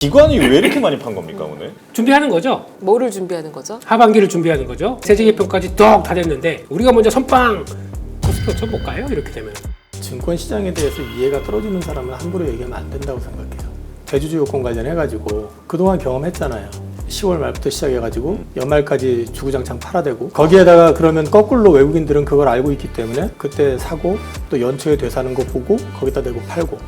기관이 왜 이렇게 많이 판 겁니까 오늘? 준비하는 거죠. 뭐를 준비하는 거죠? 하반기를 준비하는 거죠. 세제 개편까지 뚝 다 됐는데 우리가 먼저 선빵 코스피 5천 볼까요? 이렇게 되면 증권 시장에 대해서 이해가 떨어지는 사람은 함부로 얘기하면 안 된다고 생각해요. 대주주 요건 관련해가지고 그동안 경험했잖아요. 10월 말부터 시작해가지고 연말까지 주구장창 팔아대고 거기에다가 그러면 거꾸로 외국인들은 그걸 알고 있기 때문에 그때 사고 또 연초에 되사는 거 보고 거기다 대고 팔고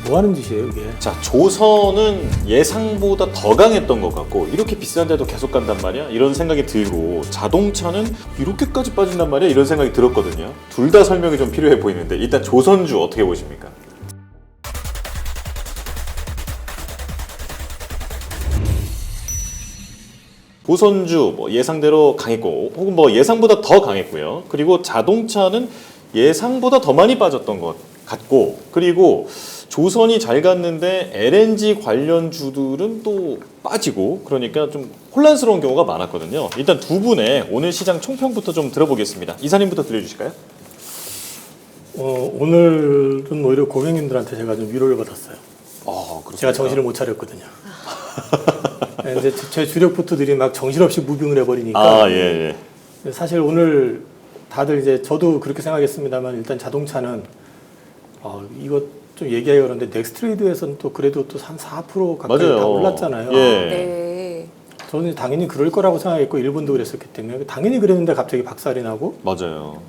뭐 하는 짓이에요 이게. 자, 조선은 예상보다 더 강했던 것 같고 이렇게 비싼데도 계속 간단 말이야? 이런 생각이 들고 자동차는 이렇게까지 빠진단 말이야? 이런 생각이 들었거든요. 둘 다 설명이 좀 필요해 보이는데 일단 조선주 어떻게 보십니까? 조선주 뭐 예상대로 강했고 혹은 뭐 예상보다 더 강했고요. 그리고 자동차는 예상보다 더 많이 빠졌던 것 같고 그리고 조선이 잘 갔는데 LNG 관련주들은 또 빠지고 그러니까 좀 혼란스러운 경우가 많았거든요. 일단 두 분의 오늘 시장 총평부터 좀 들어보겠습니다. 이사님부터 들려주실까요? 오늘은 오히려 고객님들한테 제가 좀 위로를 받았어요. 그렇습니까? 제가 정신을 못 차렸거든요. 이제 제 주력 포트들이 막 정신없이 무빙을 해버리니까 예. 사실 오늘 다들 이제 저도 그렇게 생각했습니다만 일단 자동차는 이거 좀 얘기하기 그런데 넥스트레이드에서는 또 그래도 또 한 4% 가까이 맞아요. 다 올랐잖아요. 예. 네. 저는 당연히 그럴 거라고 생각했고 일본도 그랬었기 때문에 당연히 그랬는데 갑자기 박살이 나고 맞아요.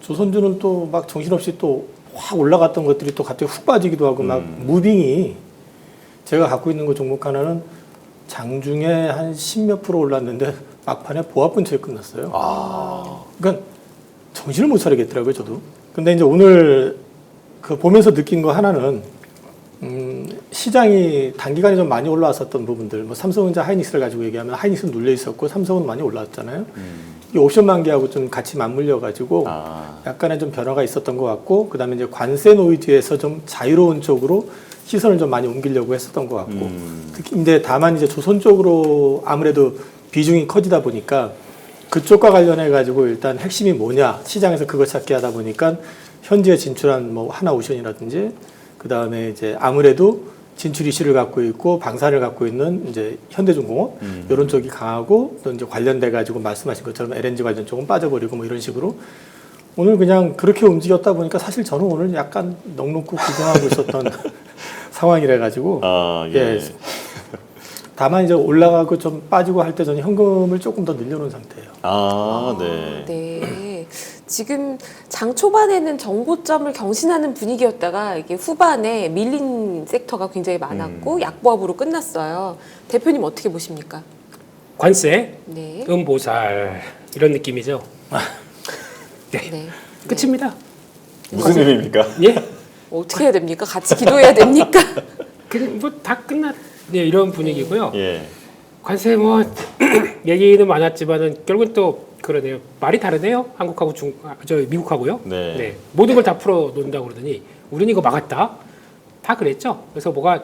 조선주는 또 막 정신없이 또 확 올라갔던 것들이 또 갑자기 훅 빠지기도 하고 막 무빙이 제가 갖고 있는 거 종목 하나는 장중에 한 10몇 프로 올랐는데 막판에 보합 근처에 끝났어요. 그러니까 정신을 못 차리겠더라고요, 저도. 근데 이제 오늘 그 보면서 느낀 거 하나는 시장이 단기간에 좀 많이 올라왔었던 부분들, 뭐 삼성전자 하이닉스를 가지고 얘기하면 하이닉스는 눌려 있었고 삼성은 많이 올라왔잖아요. 이 옵션 만기하고 좀 같이 맞물려 가지고 약간의 좀 변화가 있었던 것 같고, 그다음에 이제 관세 노이즈에서 좀 자유로운 쪽으로 시선을 좀 많이 옮기려고 했었던 것 같고, 특히 근데 다만 이제 조선 쪽으로 아무래도 비중이 커지다 보니까 그쪽과 관련해 가지고 일단 핵심이 뭐냐 시장에서 그걸 찾게 하다 보니까 현지에 진출한 뭐 하나오션이라든지 그 다음에 이제 아무래도 진출 이슈를 갖고 있고 방산을 갖고 있는 이제 현대중공업 이런 쪽이 강하고 또 이제 관련돼 가지고 말씀하신 것처럼 LNG 관련 쪽은 빠져버리고 뭐 이런 식으로 오늘 그냥 그렇게 움직였다 보니까 사실 저는 오늘 약간 넉넉히 구경하고 있었던 상황이라 가지고 예. 다만 이제 올라가고 좀 빠지고 할 때 저는 현금을 조금 더 늘려놓은 상태예요. 네. 네. 지금 장 초반에는 정고점을 경신하는 분위기였다가 이게 후반에 밀린 섹터가 굉장히 많았고 약보합으로 끝났어요. 대표님 어떻게 보십니까? 관세, 네. 음보살 이런 느낌이죠. 네. 네. 끝입니다. 무슨 의미입니까? 예? 어떻게 해야 됩니까? 같이 기도해야 됩니까? 그냥 뭐 다 끝났. 네, 이런 분위기고요. 예. 관세 뭐 얘기는 많았지만은 결국은 또 그러네요. 말이 다르네요. 한국하고 미국하고요. 네. 모든 걸 다 풀어 놓는다고 그러더니 우리는 이거 막았다. 다 그랬죠. 그래서 뭐가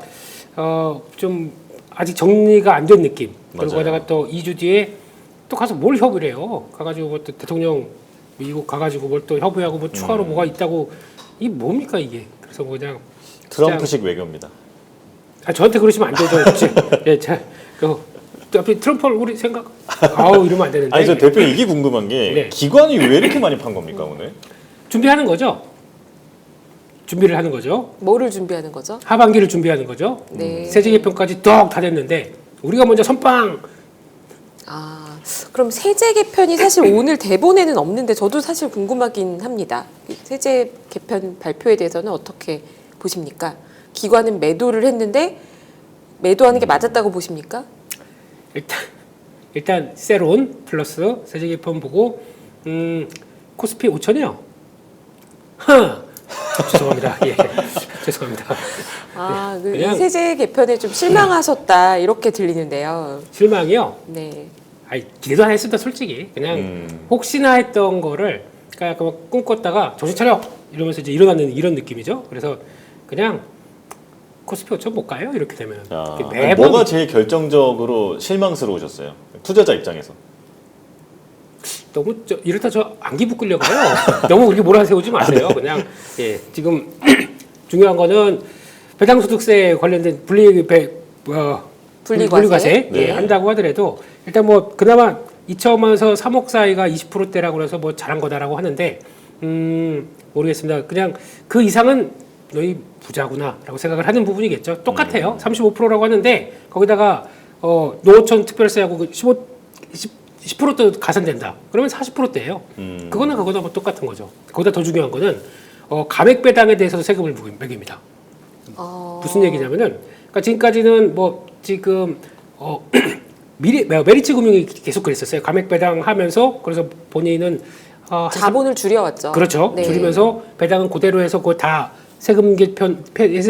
좀 아직 정리가 안 된 느낌. 그리고 맞아요. 거기다가 또 2주 뒤에 또 가서 뭘 협의를 해요. 가가지고 뭐 또 대통령 미국 가가지고 뭘 또 협의하고 뭐 추가로 뭐가 있다고 이게 뭡니까 이게. 그래서 그냥 트럼프식 외교입니다. 저한테 그러시면 안 되죠. 예, 앞에 트럼프 우리 생각 이러면 안 되는데. 아니 저 대표님 이게 궁금한 게 네. 기관이 왜 이렇게 많이 판 겁니까 오늘? 준비하는 거죠. 준비를 하는 거죠. 뭐를 준비하는 거죠? 하반기를 준비하는 거죠. 네. 세제 개편까지 뚝 다 됐는데 우리가 먼저 선빵. 그럼 세제 개편이 사실 오늘 대본에는 없는데 저도 사실 궁금하긴 합니다. 세제 개편 발표에 대해서는 어떻게 보십니까? 기관은 매도를 했는데 매도하는 게 맞았다고 보십니까? 일단 세론 플러스 세제 개편 보고 코스피 5천이요. 죄송합니다. 예, 죄송합니다. 그 그냥- 세제 개편에 좀 실망하셨다 이렇게 들리는데요. 실망이요. 네. 기대도 안 했습니다. 솔직히 그냥 혹시나 했던 거를 그러니까 막 꿈꿨다가 정신 차려 이러면서 이제 일어나는 이런 느낌이죠. 그래서 그냥 코스피 5천 못 가요? 이렇게 되면 매번 뭐가 제일 결정적으로 실망스러우셨어요? 투자자 입장에서. 너무 이렇다 저 안기부 끌려가요. 너무 그렇게 몰아세우지 마세요. 그냥 지금 중요한 거는 배당소득세 관련된 분리 분리과세. 예, 네. 한다고 하더라도 일단 뭐 그나마 2천원에서 3억 사이가 20%대라고 해서 뭐 잘한 거다라고 하는데 모르겠습니다. 그냥 그 이상은 너희 부자구나라고 생각을 하는 부분이겠죠. 똑같아요. 35%라고 하는데 거기다가 노후천 특별세하고 10%도 가산된다. 그러면 40%대예요. 그거나 뭐 똑같은 거죠. 거기다 더 중요한 거는 감액 배당에 대해서도 세금을 매깁니다. 무슨 얘기냐면은 그러니까 지금까지는 뭐 지금 메리츠 금융이 계속 그랬었어요. 감액 배당하면서 그래서 본인은 자본을 줄여왔죠. 그렇죠. 네. 줄이면서 배당은 그대로 해서 그거 다 세금 개편에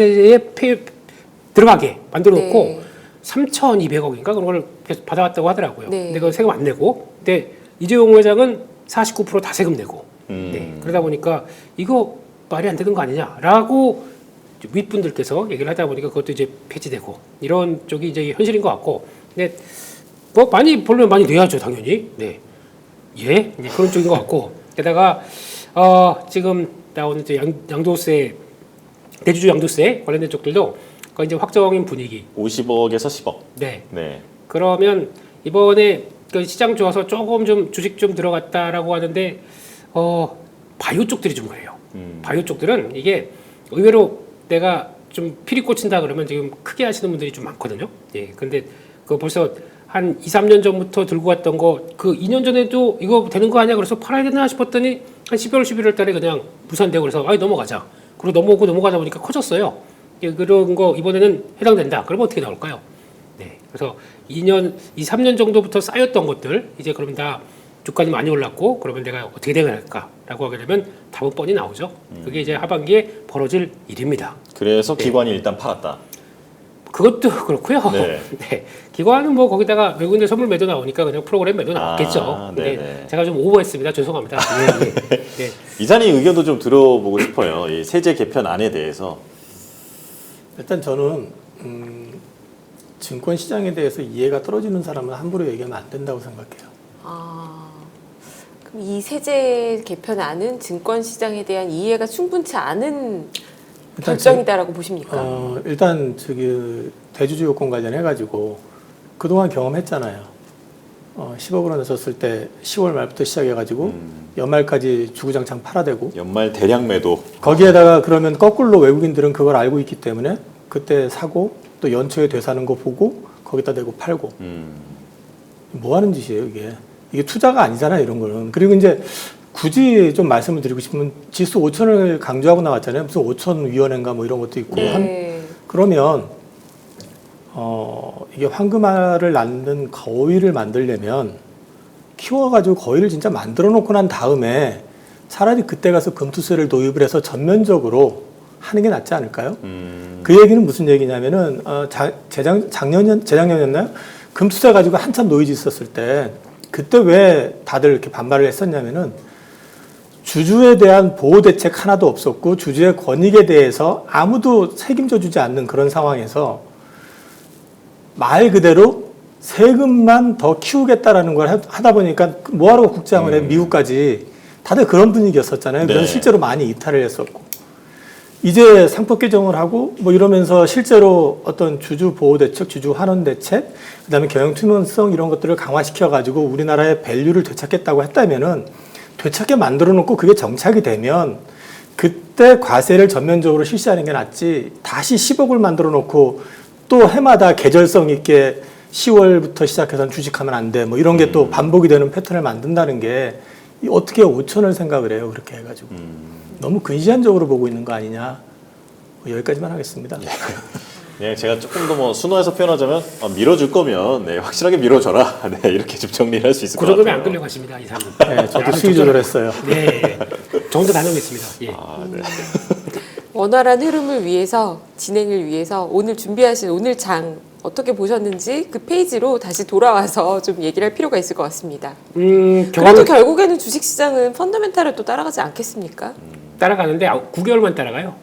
들어가게 만들어 놓고 네. 3,200억인가 그런 걸 계속 받아왔다고 하더라고요. 네. 근데 그건 세금 안 내고, 근데 이재용 회장은 49% 다 세금 내고, 네. 그러다 보니까 이거 말이 안 되는 거 아니냐라고 윗분들께서 얘기를 하다 보니까 그것도 이제 폐지되고 이런 쪽이 이제 현실인 것 같고, 근데 뭐 많이 벌면 많이 내야죠 당연히. 네, 예, 이제 그런 쪽인 것 같고, 게다가 지금 나오는 이제 양도세, 대주주 양도세 관련된 쪽들도 그 이제 확정인 분위기. 50억에서 10억. 네. 네. 그러면 이번에 그 시장 좋아서 조금 좀 주식 좀 들어갔다라고 하는데 바이오 쪽들이 좀 그래요. 바이오 쪽들은 이게 의외로 내가 좀 피리 꽂힌다 그러면 지금 크게 하시는 분들이 좀 많거든요. 예. 근데 그 벌써 한 2, 3년 전부터 들고 왔던 거 그 2년 전에도 이거 되는 거 아니야? 그래서 팔아야 되나 싶었더니 한 12월, 11월 달에 그냥 무산되고 그래서 넘어가자. 그리고 넘어가다 보니까 커졌어요. 예, 그런 거 이번에는 해당된다. 그러면 어떻게 나올까요? 네. 그래서 2, 3년 정도부터 쌓였던 것들 이제 그러면 다 주가는 많이 올랐고 그러면 내가 어떻게 되갈까라고 하게 되면 답은 뻔히 나오죠. 그게 이제 하반기에 벌어질 일입니다. 그래서 기관이 일단 팔았다. 그것도 그렇고요. 네. 네. 기관은 뭐 거기다가 외국인들 선물 매도 나오니까 그냥 프로그램 매도 나왔겠죠. 근데 네네. 제가 좀 오버했습니다. 죄송합니다. 예, 예. 예. 이사님 의견도 좀 들어보고 싶어요. 이 세제 개편안에 대해서. 일단 저는 증권 시장에 대해서 이해가 떨어지는 사람은 함부로 얘기하면 안 된다고 생각해요. 그럼 이 세제 개편안은 증권 시장에 대한 이해가 충분치 않은 일단 결정이다라고 보십니까? 일단 대주주 요건 관련해 가지고 그동안 경험했잖아요. 10억 원 냈었을 때 10월 말부터 시작해 가지고 연말까지 주구장창 팔아대고 연말 대량 매도. 거기에다가 그러면 거꾸로 외국인들은 그걸 알고 있기 때문에 그때 사고 또 연초에 되사는 거 보고 거기다 대고 팔고 뭐 하는 짓이에요 이게 투자가 아니잖아요 이런 거는. 그리고 이제 굳이 좀 말씀을 드리고 싶으면 지수 5천을 강조하고 나왔잖아요. 무슨 5천 위원회인가 뭐 이런 것도 있고. 네. 그러면 이게 황금알을 낳는 거위를 만들려면 키워가지고 거위를 진짜 만들어 놓고 난 다음에 차라리 그때 가서 금투세를 도입을 해서 전면적으로 하는 게 낫지 않을까요? 그 얘기는 무슨 얘기냐면은 재작년이었나요? 금투세 가지고 한참 노이즈 있었을 때 그때 왜 다들 이렇게 반발을 했었냐면은 주주에 대한 보호 대책 하나도 없었고 주주의 권익에 대해서 아무도 책임져 주지 않는 그런 상황에서 말 그대로 세금만 더 키우겠다라는 걸 하다 보니까 뭐하러 국장을 해 미국까지 다들 그런 분위기였었잖아요. 그래서 네. 실제로 많이 이탈을 했었고 이제 상법 개정을 하고 뭐 이러면서 실제로 어떤 주주 보호 대책, 주주 환원 대책, 그다음에 경영 투명성 이런 것들을 강화시켜 가지고 우리나라의 밸류를 되찾겠다고 했다면은 되찾게 만들어 놓고 그게 정착이 되면 그때 과세를 전면적으로 실시하는 게 낫지 다시 10억을 만들어 놓고 또 해마다 계절성 있게 10월부터 시작해서 주식하면 안 돼 뭐 이런 게 또 반복이 되는 패턴을 만든다는 게 어떻게 5천을 생각을 해요 그렇게 해가지고 너무 근시안적으로 보고 있는 거 아니냐 여기까지만 하겠습니다. 네, 제가 조금 더 뭐 순화해서 표현하자면 밀어줄 거면 확실하게 밀어줘라. 네, 이렇게 좀 정리를 할 수 있을 것 같아요. 고정금이 안 끌려가십니다 이상은. 네, 저도 수위 조절했어요. 네, 정도 다녀오겠습니다. 예. 네. 원활한 흐름을 위해서 진행을 위해서 오늘 준비하신 오늘 장 어떻게 보셨는지 그 페이지로 다시 돌아와서 좀 얘기를 할 필요가 있을 것 같습니다. 그래도 결국에는 주식시장은 펀더멘탈을 또 따라가지 않겠습니까? 따라가는데 9개월만 따라가요.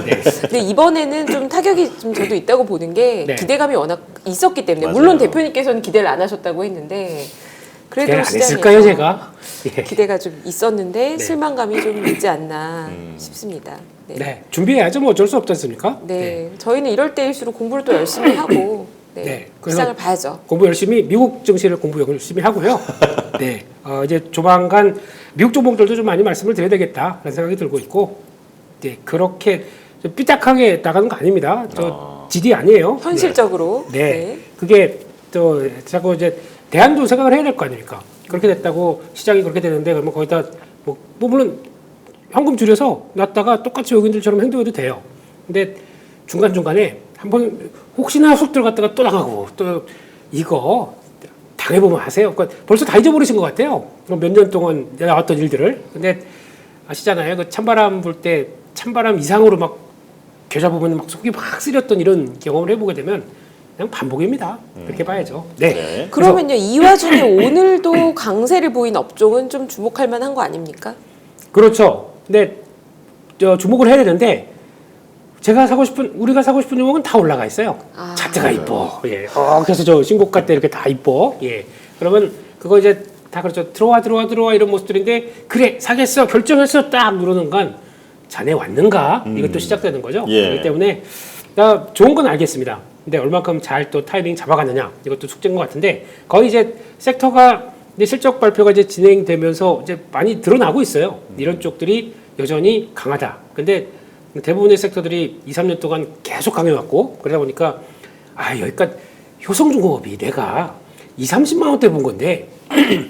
네. 근데 이번에는 좀 타격이 좀 저도 있다고 보는 게 네. 기대감이 워낙 있었기 때문에 맞아요. 물론 대표님께서는 기대를 안 하셨다고 했는데 그래도 기대를 안 시장에서 했을까요 제가? 예. 기대가 좀 있었는데 네. 실망감이 좀 있지 않나 싶습니다. 네. 네. 준비해야죠. 뭐 어쩔 수 없지 않습니까? 네. 저희는 이럴 때일수록 공부를 또 열심히 하고 네. 네. 그래서 시장을 봐야죠. 공부 열심히 미국 증시를 공부 열심히 하고요. 네. 이제 조만간 미국 종목들도 좀 많이 말씀을 드려야 되겠다라는 생각이 들고 있고, 네. 그렇게 좀 삐딱하게 나가는 거 아닙니다. 저 지디 아니에요. 현실적으로. 네. 그게 또 자꾸 이제 대안도 생각을 해야 될 거 아닙니까? 그렇게 됐다고 시장이 그렇게 되는데 그러면 거기다 뭐 물론 현금 줄여서 놨다가 똑같이 외국인들처럼 행동해도 돼요. 근데 중간중간에 한번 혹시나 훅 들어갔다가 또 나가고 또 이거 당해보면 아세요. 그러니까 벌써 다 잊어버리신 것 같아요. 몇 년 동안 나왔던 일들을. 근데 아시잖아요. 그 찬바람 불 때 찬바람 이상으로 막 계좌 보면 막 속이 막 쓰렸던 이런 경험을 해보게 되면 그냥 반복입니다. 그렇게 봐야죠. 네. 네. 그러면요, 이 와중에 오늘도 강세를 보인 업종은 좀 주목할 만한 거 아닙니까? 그렇죠. 근데 주목을 해야 되는데 우리가 사고 싶은 종목은 다 올라가 있어요. 아. 차트가 이뻐. 예. 그래서 저 신고가 때 이렇게 다 이뻐. 예. 그러면 그거 이제 다 그렇죠. 들어와 이런 모습들인데 그래 사겠어 결정했어 딱 누르는 건 자네 왔는가 이것도 시작되는 거죠. 예. 그렇기 때문에 좋은 건 알겠습니다. 근데 얼마큼 잘 또 타이밍 잡아가느냐 이것도 숙제인 것 같은데 거의 이제 섹터가 이제 실적 발표가 이제 진행되면서 이제 많이 드러나고 있어요. 이런 쪽들이 여전히 강하다. 근데 대부분의 섹터들이 2, 3년 동안 계속 강해왔고 그러다 보니까 여기까지 효성중공업이 내가 2, 30만 원대 본 건데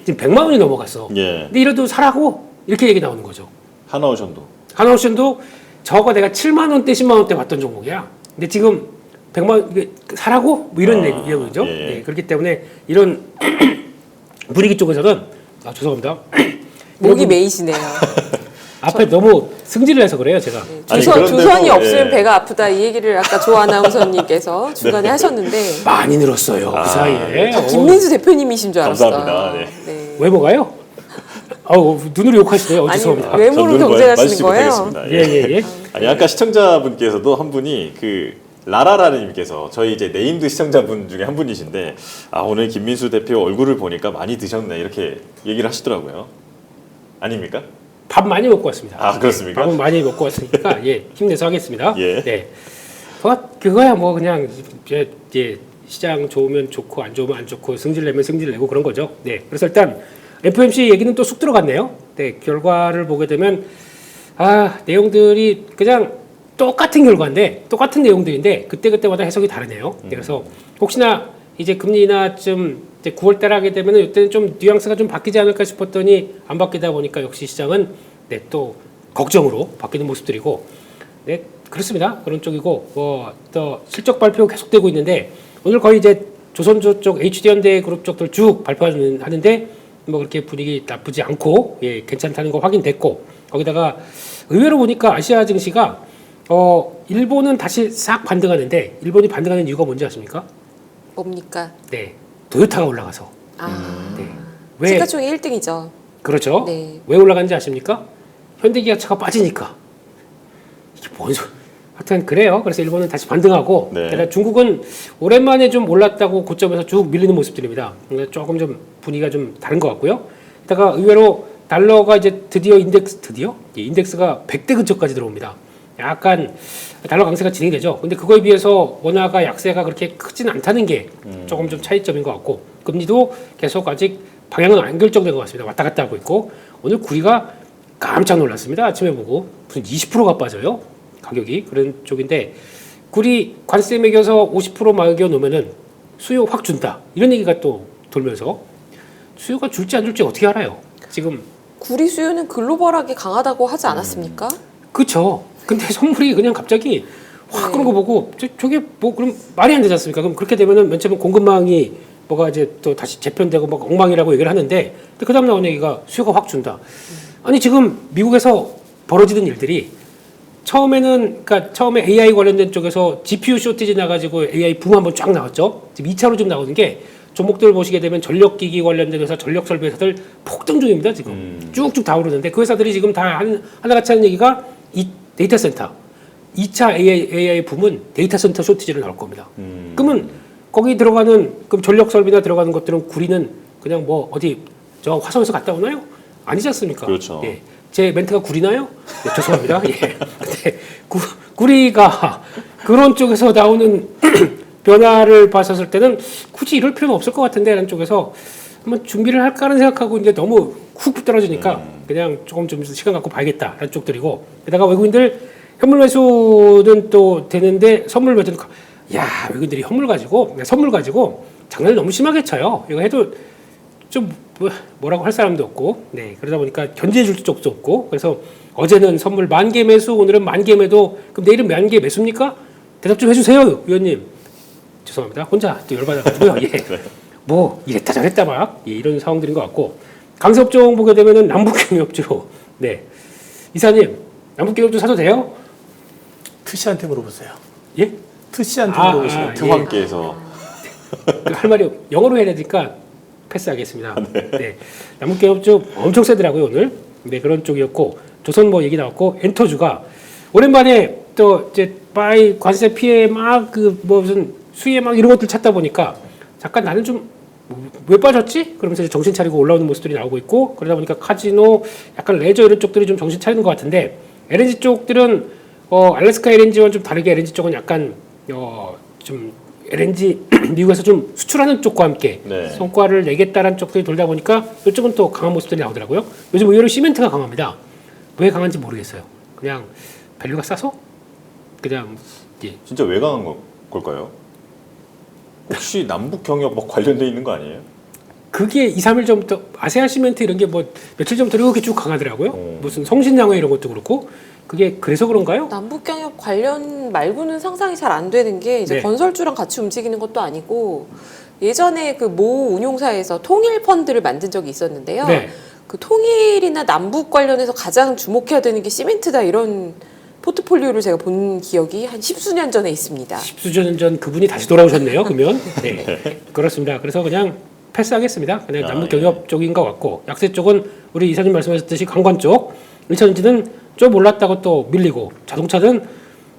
지금 100만 원이 넘어갔어. 예. 근데 이래도 사라고 이렇게 얘기 나오는 거죠. 하나오션도. 하나오션도 저거 내가 7만 원대, 10만 원대 봤던 종목이야. 근데 지금 100만 원 이게 사라고 뭐 이런 얘기죠. 예. 네, 그렇기 때문에 이런 분위기 쪽에서는 죄송합니다. 목이 메이시네요. 앞에 너무 승질을 해서 그래요, 제가. 아니, 조선이 그런데도, 없으면 예. 배가 아프다 이 얘기를 아까 조 아나운서님께서 중간에 하셨는데 많이 늘었어요, 그 사이에. 김민수 대표님이신 줄 알았어요. 감사합니다. 네. 외모가요? 눈으로 욕하시네요. 아니 죄송합니다. 외모로 눈을 경쟁하시는 마주치고 거예요? 가겠습니다. 예. 아니 아까 시청자분께서도 한 분이 그 라라라님께서 저희 이제 네임드 시청자분 중에 한 분이신데 오늘 김민수 대표 얼굴을 보니까 많이 드셨네 이렇게 얘기를 하시더라고요. 아닙니까? 밥 많이 먹고 왔습니다. 그렇습니까? 밥은 많이 먹고 왔으니까 힘내서 하겠습니다. 예. 네. 그거야 뭐 그냥 이제 시장 좋으면 좋고 안 좋으면 안 좋고 승질 내면 승질 내고 그런 거죠. 네. 그래서 일단 FOMC 얘기는 또 쑥 들어갔네요. 네. 결과를 보게 되면 내용들이 그냥 똑같은 결과인데 똑같은 내용들인데 그때마다 해석이 다르네요. 그래서 혹시나 이제 금리 인하쯤 이제 9월 달 하게 되면 이때는 좀 뉘앙스가 좀 바뀌지 않을까 싶었더니 안 바뀌다 보니까 역시 시장은 또 걱정으로 바뀌는 모습들이고 그렇습니다. 그런 쪽이고 또 실적 발표 계속되고 있는데 오늘 거의 이제 조선주 쪽 HD현대 그룹 쪽들 쭉 발표하는데 뭐 그렇게 분위기 나쁘지 않고 괜찮다는 거 확인됐고 거기다가 의외로 보니까 아시아 증시가 일본은 다시 싹 반등하는데 일본이 반등하는 이유가 뭔지 아십니까? 뭡니까? 네, 토요타가 올라가서. 네. 왜? 시가총액 1등이죠. 그렇죠. 네. 왜 올라간지 아십니까? 현대기아차가 빠지니까. 이게 뭔 소리? 하여튼 그래요. 그래서 일본은 다시 반등하고, 네. 게다가 중국은 오랜만에 좀 올랐다고 고점에서 쭉 밀리는 모습들입니다. 그러니까 조금 좀 분위기가 좀 다른 것 같고요. 게다가 의외로 달러가 이제 드디어 인덱스가 100대 근처까지 들어옵니다. 약간 달러 강세가 진행되죠. 근데 그거에 비해서 원화가 약세가 그렇게 크진 않다는 게 조금 좀 차이점인 것 같고 금리도 계속 아직 방향은 안 결정된 것 같습니다. 왔다 갔다 하고 있고 오늘 구리가 깜짝 놀랐습니다. 아침에 보고 무슨 20%가 빠져요. 가격이 그런 쪽인데 구리 관세 매겨서 50% 매겨 놓으면은 수요 확 준다. 이런 얘기가 또 돌면서 수요가 줄지 안 줄지 어떻게 알아요? 지금 구리 수요는 글로벌하게 강하다고 하지 않았습니까? 그렇죠. 근데 선물이 그냥 갑자기 확 네. 그런 거 보고 저게 뭐 그럼 말이 안 되지 않습니까? 그럼 그렇게 되면은 맨 처음에 공급망이 뭐가 이제 또 다시 재편되고 막 엉망이라고 얘기를 하는데 그다음 나온 얘기가 수요가 확 준다. 아니 지금 미국에서 벌어지는 일들이 처음에 AI 관련된 쪽에서 GPU 쇼티지 나가지고 AI 붐 한번 쫙 나왔죠. 지금 2차로 좀 나오는 게 종목들 보시게 되면 전력기기 관련된 회사, 전력설비 회사들 폭등 중입니다. 지금 쭉쭉 다 오르는데 그 회사들이 지금 다 하나같이 하는 얘기가 이 데이터 센터 2차 AI 붐은 데이터 센터 쇼티지로 나올 겁니다. 그러면 거기 들어가는 그럼 전력 설비나 들어가는 것들은 구리는 그냥 뭐 어디 저 화성에서 갔다 오나요? 아니지 않습니까? 그렇죠. 예. 제 멘트가 구리나요? 네, 죄송합니다. 예. 근데 구리가 그런 쪽에서 나오는 변화를 봤었을 때는 굳이 이럴 필요는 없을 것 같은데 라는 쪽에서 한번 준비를 할까는 생각하고 이제 너무 훅 떨어지니까 그냥 조금 좀 시간 갖고 봐야겠다라는 쪽들이고, 게다가 외국인들 현물 매수는 또 되는데 선물 매수는 야, 외국인들이 선물 가지고 장난을 너무 심하게 쳐요. 이거 해도 좀 뭐라고 할 사람도 없고, 네, 그러다 보니까 견제해 줄 쪽도 없고, 그래서 어제는 선물 10,000개 매수, 오늘은 10,000개 매도. 그럼 내일은 10,000개 매수입니까? 대답 좀 해주세요, 위원님. 죄송합니다. 혼자 또 열받아가지고요. 예. 뭐 이랬다 저랬다 막 이런 상황들인 것 같고, 강세업종 보게 되면은 남북경협주. 네, 이사님 남북경협주 사도 돼요? 트씨한테 물어보세요. 예? 트씨한테 물어보시면 예. 등환기에서 할 말이 영어로 해야 되니까 패스하겠습니다. 네. 남북경협주 엄청 세더라고요 오늘. 네, 그런 쪽이었고, 조선 뭐 얘기 나왔고, 엔터주가 오랜만에 또 이제 바이 관세 피해 막 그 뭐 무슨 수혜 막 이런 것들 찾다 보니까 잠깐 나는 좀 왜 빠졌지? 그러면서 이제 정신 차리고 올라오는 모습들이 나오고 있고, 그러다 보니까 카지노, 약간 레저 이런 쪽들이 좀 정신 차리는 것 같은데, LNG 쪽들은 알래스카 LNG와는 좀 다르게 LNG 쪽은 약간 좀 LNG 미국에서 좀 수출하는 쪽과 함께 네. 성과를 내겠다라는 쪽들이 돌다 보니까 이쪽은 또 강한 모습들이 나오더라고요. 요즘 의외로 시멘트가 강합니다. 왜 강한지 모르겠어요. 그냥 밸류가 싸서 그냥 예. 진짜 왜 강한 걸까요? 혹시 남북 경협 뭐 관련돼 있는 거 아니에요? 그게 2, 3일 전부터 아세안 시멘트 이런 게 뭐 며칠 전부터 이렇게 쭉 강하더라고요. 무슨 성신양회 이런 것도 그렇고, 그게 그래서 그런가요? 남북경협 관련 말고는 상상이 잘 안 되는 게 이제 네. 건설주랑 같이 움직이는 것도 아니고, 예전에 그 모 운용사에서 통일 펀드를 만든 적이 있었는데요. 네. 그 통일이나 남북 관련해서 가장 주목해야 되는 게 시멘트다, 이런 포트폴리오를 제가 본 기억이 한 10수년 전에 있습니다. 10수년 전 그분이 다시 돌아오셨네요. 그러면 네, 그렇습니다. 그래서 그냥 패스하겠습니다. 그냥 남북 경협 쪽인 것 같고, 약세 쪽은 우리 이사님 말씀하셨듯이 관광 쪽, 1차전지는 좀 올랐다고 또 밀리고, 자동차는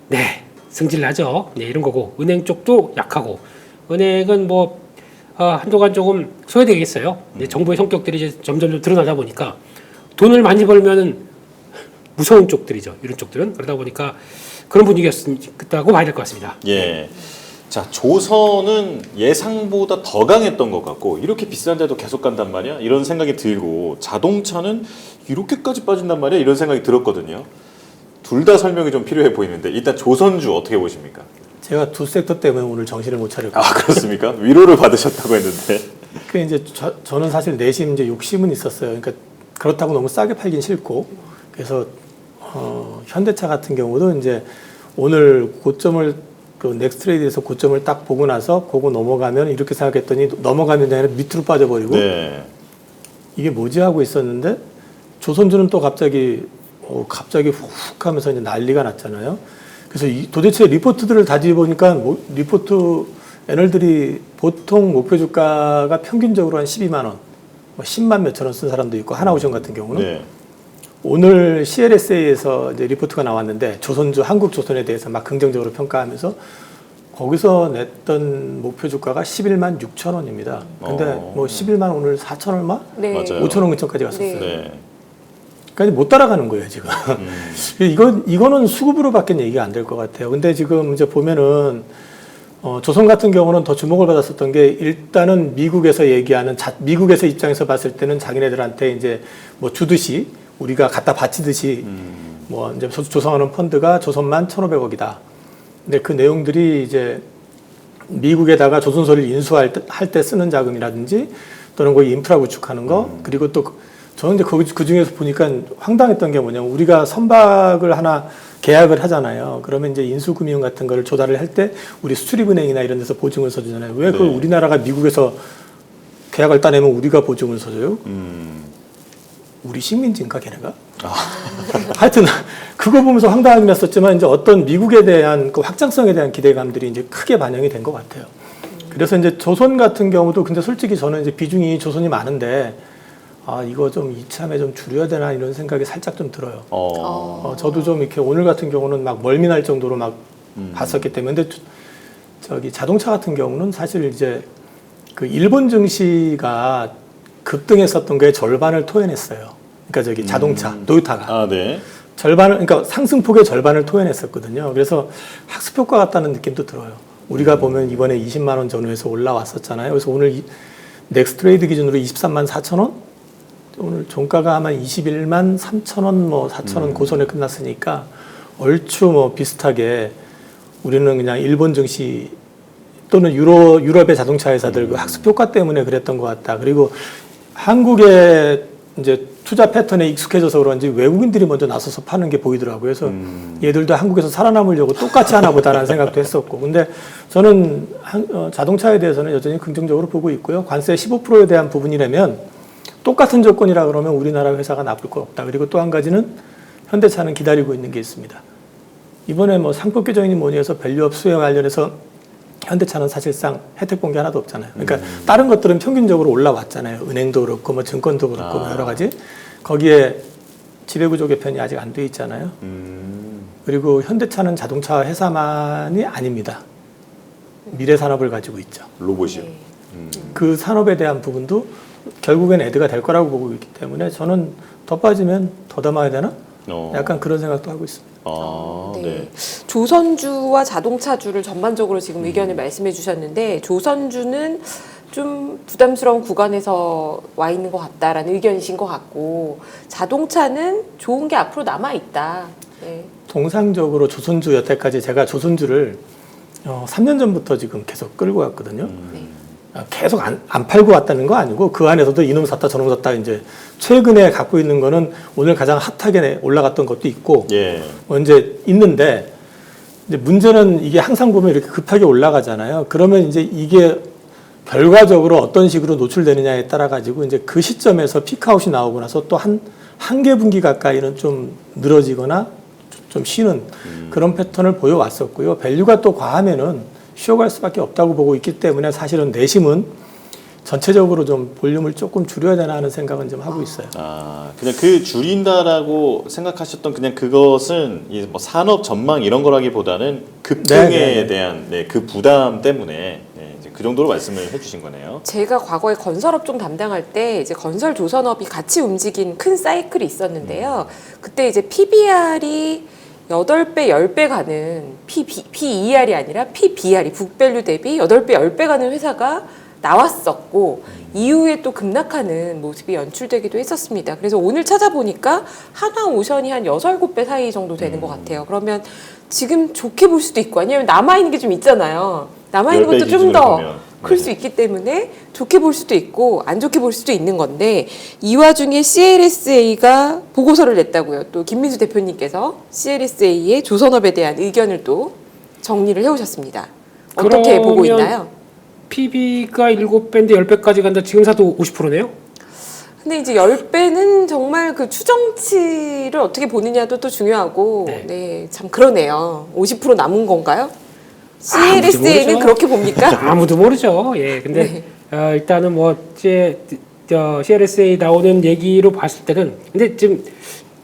네 승질 나죠. 네, 이런 거고, 은행 쪽도 약하고, 은행은 뭐 한동안 조금 소외되겠어요. 네, 정부의 성격들이 이제 점점 좀 드러나다 보니까 돈을 많이 벌면은 무서운 쪽들이죠. 이런 쪽들은. 그러다 보니까 그런 분위기였다고 봐야 될 것 같습니다. 예. 자, 조선은 예상보다 더 강했던 것 같고, 이렇게 비싼데도 계속 간단 말이야? 이런 생각이 들고, 자동차는 이렇게까지 빠진단 말이야? 이런 생각이 들었거든요. 둘 다 설명이 좀 필요해 보이는데, 일단 조선주 어떻게 보십니까? 제가 두 섹터 때문에 오늘 정신을 못 차렸고. 아, 그렇습니까? 위로를 받으셨다고 했는데. 그 이제 저는 사실 내심 이제 욕심은 있었어요. 그러니까 그렇다고 너무 싸게 팔긴 싫고, 그래서 현대차 같은 경우도 이제 오늘 고점을 그 넥스트레이드에서 고점을 딱 보고 나서 그거 넘어가면 이렇게 생각했더니 넘어가면 아니라 밑으로 빠져버리고 네. 이게 뭐지 하고 있었는데, 조선주는 또 갑자기 훅 하면서 이제 난리가 났잖아요. 그래서 도대체 리포트들을 다 뒤보니까 리포트 애널들이 보통 목표 주가가 평균적으로 한 12만 원, 뭐 10만 몇천 원 쓴 사람도 있고, 하나오션 같은 경우는 네. 오늘 CLSA에서 이제 리포트가 나왔는데, 조선주, 한국조선에 대해서 막 긍정적으로 평가하면서 거기서 냈던 목표 주가가 11만 6천 원입니다. 근데 뭐 11만 오늘 4천 얼마? 네. 맞아요. 5천 원 근처까지 갔었어요. 네. 네. 그러니까 못 따라가는 거예요, 지금. 이거는 수급으로밖에 얘기가 안 될 것 같아요. 근데 지금 이제 보면은 조선 같은 경우는 더 주목을 받았었던 게, 일단은 미국에서 얘기하는 미국에서 입장에서 봤을 때는 자기네들한테 이제 뭐 주듯이 우리가 갖다 바치듯이 뭐 이제 조성하는 펀드가 조선만 1,500억이다. 근데 그 내용들이 이제 미국에다가 조선소를 인수할 때 쓰는 자금이라든지, 또는 거기 인프라 구축하는 거, 그리고 또 저는 이제 그 중에서 보니까 황당했던 게 뭐냐면, 우리가 선박을 하나 계약을 하잖아요. 그러면 이제 인수금융 같은 거를 조달을 할 때 우리 수출입은행이나 이런 데서 보증을 서주잖아요. 왜 그걸 우리나라가 미국에서 계약을 따내면 우리가 보증을 서줘요? 우리 식민지인가 걔네가? 하여튼 그거 보면서 황당하긴 했었지만, 이제 어떤 미국에 대한 그 확장성에 대한 기대감들이 이제 크게 반영이 된 것 같아요. 그래서 이제 조선 같은 경우도, 근데 솔직히 저는 이제 비중이 조선이 많은데, 이거 좀 이참에 좀 줄여야 되나 이런 생각이 살짝 좀 들어요. 저도 좀 이렇게 오늘 같은 경우는 막 멀미날 정도로 막 봤었기 때문에. 근데 저기 자동차 같은 경우는 사실 이제 그 일본 증시가 급등했었던 게 절반을 토해냈어요. 그러니까 저기 자동차, 토요타가 아, 네. 절반을, 그러니까 상승폭의 절반을 토해냈었거든요. 그래서 학습 효과 같다는 느낌도 들어요. 우리가 보면 이번에 20만 원 전후에서 올라왔었잖아요. 그래서 오늘 넥스트레이드 기준으로 23만 4천 원? 오늘 종가가 아마 21만 3천 원, 뭐 4천 원 고선에 끝났으니까 얼추 뭐 비슷하게 우리는 그냥 일본 증시 또는 유럽의 자동차 회사들 그 학습 효과 때문에 그랬던 것 같다. 그리고 한국의 이제 투자 패턴에 익숙해져서 그런지 외국인들이 먼저 나서서 파는 게 보이더라고요. 그래서 얘들도 한국에서 살아남으려고 똑같이 하나 보다라는 생각도 했었고. 근데 저는 자동차에 대해서는 여전히 긍정적으로 보고 있고요. 관세 15%에 대한 부분이라면 똑같은 조건이라 그러면 우리나라 회사가 나쁠 거 없다. 그리고 또 한 가지는 현대차는 기다리고 있는 게 있습니다. 이번에 뭐 상법 개정이니 뭐니 해서 밸류업 수혜 관련해서 현대차는 사실상 혜택 본 게 하나도 없잖아요. 그러니까 다른 것들은 평균적으로 올라왔잖아요. 은행도 그렇고 뭐 증권도 그렇고 뭐 여러 가지. 거기에 지배구조 개편이 아직 안 돼 있잖아요. 그리고 현대차는 자동차 회사만이 아닙니다. 미래 산업을 가지고 있죠. 로봇이요. 그 산업에 대한 부분도 결국엔 애드가 될 거라고 보고 있기 때문에 저는 더 빠지면 더 담아야 되나? 약간 그런 생각도 하고 있습니다. 아, 네. 네. 조선주와 자동차주를 전반적으로 지금 의견을 말씀해 주셨는데 조선주는 좀 부담스러운 구간에서 와 있는 것 같다라는 의견이신 것 같고 자동차는 좋은 게 앞으로 남아 있다. 네. 통상적으로 조선주 여태까지 제가 조선주를 3년 전부터 지금 계속 끌고 왔거든요. 계속 안 팔고 왔다는 거 아니고 그 안에서도 이놈 샀다 저놈 샀다 이제 최근에 갖고 있는 거는 오늘 가장 핫하게 올라갔던 것도 있고 예. 이제 있는데 이제 문제는 이게 항상 보면 이렇게 급하게 올라가잖아요. 그러면 이제 이게 결과적으로 어떤 식으로 노출되느냐에 따라 가지고 이제 그 시점에서 피크아웃이 나오고 나서 또 한 개 분기 가까이는 좀 늘어지거나 좀 쉬는 그런 패턴을 보여왔었고요. 밸류가 또 과하면은 쉬어갈 수밖에 없다고 보고 있기 때문에 사실은 내심은 전체적으로 좀 볼륨을 조금 줄여야 되나 하는 생각은 좀 하고 있어요. 아, 그냥 그 줄인다라고 생각하셨던 그냥 그것은 이 뭐 산업 전망 이런 거라기보다는 급등에 네네네. 대한 그 부담 때문에 이제 그 정도로 말씀을 해주신 거네요. 제가 과거에 건설업종 담당할 때 이제 건설 조선업이 같이 움직인 큰 사이클이 있었는데요. 그때 이제 PBR이 8배, 10배 가는 PER이 아니라 PBR이 북밸류 대비 8배, 10배 가는 회사가 나왔었고 이후에 또 급락하는 모습이 연출되기도 했었습니다. 그래서 오늘 찾아보니까 하나오션이 한 6, 7배 사이 정도 되는 것 같아요. 그러면 지금 좋게 볼 수도 있고 아니면 남아있는 게 좀 있잖아요. 남아있는 10배 것도 좀 기준으로 더 보면. 클 수 있기 때문에 좋게 볼 수도 있고 안 좋게 볼 수도 있는 건데 이 와중에 CLSA가 보고서를 냈다고요. 또 김민수 대표님께서 CLSA의 조선업에 대한 의견을 또 정리를 해오셨습니다. 어떻게 보고 그러면 있나요? PB가 7배인데 10배까지 간다. 지금 사도 50%네요? 근데 이제 10배는 정말 그 추정치를 어떻게 보느냐도 또 중요하고 네, 참 그러네요. 50% 남은 건가요? CLSA는 모르죠. 그렇게 봅니까? 아무도 모르죠. 예, 근데 네. 일단은 뭐 이제 CLSA 나오는 얘기로 봤을 때는 근데 지금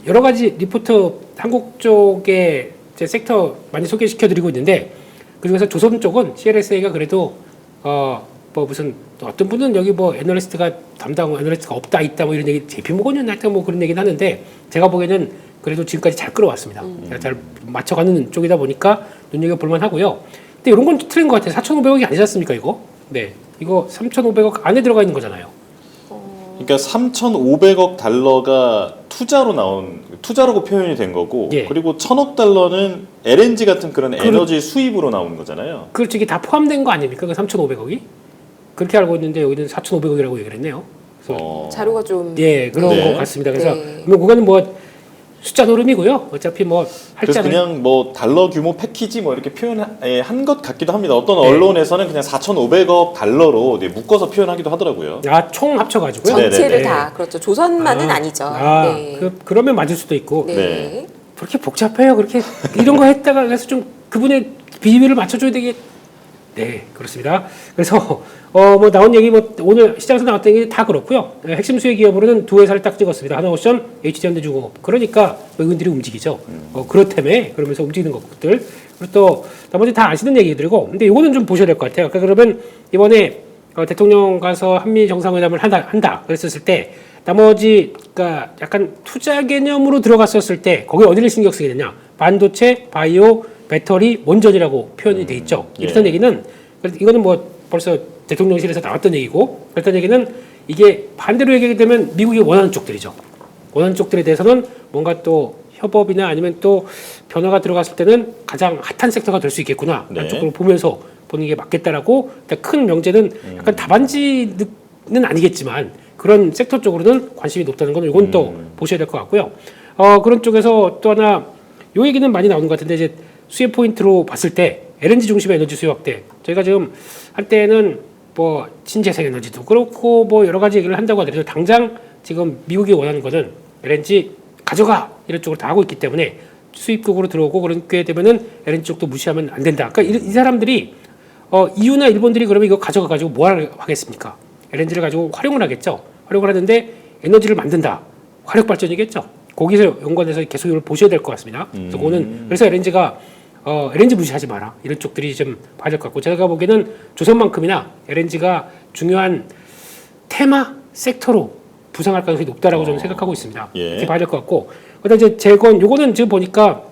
여러 가지 리포트 한국 쪽에 이제 섹터 많이 소개시켜드리고 있는데 그중에서 조선 쪽은 CLSA가 그래도 뭐 무슨 어떤 분은 여기 뭐 애널리스트가 담당 애널리스트가 없다 있다 뭐 이런 얘기 JP모건이나 하여튼 뭐 그런 얘기는 하는데 제가 보기에는 그래도 지금까지 잘 끌어왔습니다. 잘 맞춰가는 쪽이다 보니까 눈여겨볼만 하고요. 근데 이런 건 틀린 것 같아요. 4,500억이 아니지 않습니까 이거? 네, 이거 3,500억 안에 들어가 있는 거잖아요. 그러니까 3,500억 달러가 투자라고 표현이 된 거고 예. 그리고 1,000억 달러는 LNG 같은 그런 에너지 수입으로 나오는 거잖아요. 그렇죠. 이게 다 포함된 거 아닙니까? 그 3,500억이? 그렇게 알고 있는데 여기는 4,500억이라고 얘기를 했네요. 그래서 자료가 좀 예, 그런 네. 것 같습니다. 그래서 네. 뭐 그거는 뭐 숫자 노름이고요. 어차피 뭐 그래서 할자는 그냥 뭐 달러 규모 패키지 뭐 이렇게 표현한 것 같기도 합니다. 어떤 네. 언론에서는 그냥 4,500억 달러로 묶어서 표현하기도 하더라고요. 총 합쳐가지고요. 전체를 네네네. 다 그렇죠. 조선만은 아니죠. 네. 그러면 맞을 수도 있고 네. 네. 그렇게 복잡해요. 그렇게 이런 거 했다가 그래서 좀 그분의 비밀을 맞춰줘야 되게 네 그렇습니다. 그래서 뭐 나온 얘기 뭐 오늘 시장에서 나왔던 얘기 다 그렇고요. 핵심 수혜 기업으로는 두 회사를 딱 찍었습니다. 하나오션, HD현대중공업. 그러니까 외국인들이 움직이죠. 그렇다며 그러면서 움직이는 것들. 그리고 또 나머지 다 아시는 얘기들이고. 근데 이거는 좀 보셔야 될 것 같아요. 그러니까 그러면 이번에 대통령 가서 한미 정상회담을 한다. 그랬었을 때 나머지 그러니까 약간 투자 개념으로 들어갔었을 때 거기 어디를 신경 쓰게 되냐? 반도체, 바이오, 배터리, 원전이라고 표현이 돼 있죠. 예. 이런 얘기는 이거는 뭐 벌써 대통령실에서 나왔던 얘기고 그랬던 얘기는 이게 반대로 얘기하게 되면 미국이 원하는 쪽들이죠. 원하는 쪽들에 대해서는 뭔가 또 협업이나 아니면 또 변화가 들어갔을 때는 가장 핫한 섹터가 될 수 있겠구나. 네. 라는 쪽으로 보면서 보는 게 맞겠다라고 일단 큰 명제는 약간 답안지는 아니겠지만 그런 섹터 쪽으로는 관심이 높다는 건 이건 또 보셔야 될 것 같고요. 그런 쪽에서 또 하나 요 얘기는 많이 나오는 것 같은데 이제 수혜 포인트로 봤을 때 LNG 중심의 에너지 수요 확대. 저희가 지금 한때는 뭐 신재생 에너지도 그렇고 뭐 여러 가지 얘기를 한다고 하더라도 당장 지금 미국이 원하는 거는 LNG 가져가 이런 쪽으로 다 하고 있기 때문에 수입국으로 들어오고 그렇게 되면은 LNG 쪽도 무시하면 안 된다. 그러니까 이 사람들이 EU나 일본들이 그러면 이거 가져가 가지고 뭐 하겠습니까? LNG를 가지고 활용을 하겠죠. 활용을 하는데 에너지를 만든다. 화력 발전이겠죠. 거기서 연관해서 계속 이걸 보셔야 될 것 같습니다. 그래서 그거는 그래서 LNG가 LNG 무시하지 마라 이런 쪽들이 좀 봐야 될 것 같고 제가 보기에는 조선만큼이나 LNG가 중요한 테마 섹터로 부상할 가능성이 높다라고 저는 생각하고 있습니다. 예. 이렇게 봐야 될 것 같고 그다음 이제 재건 요거는 지금 보니까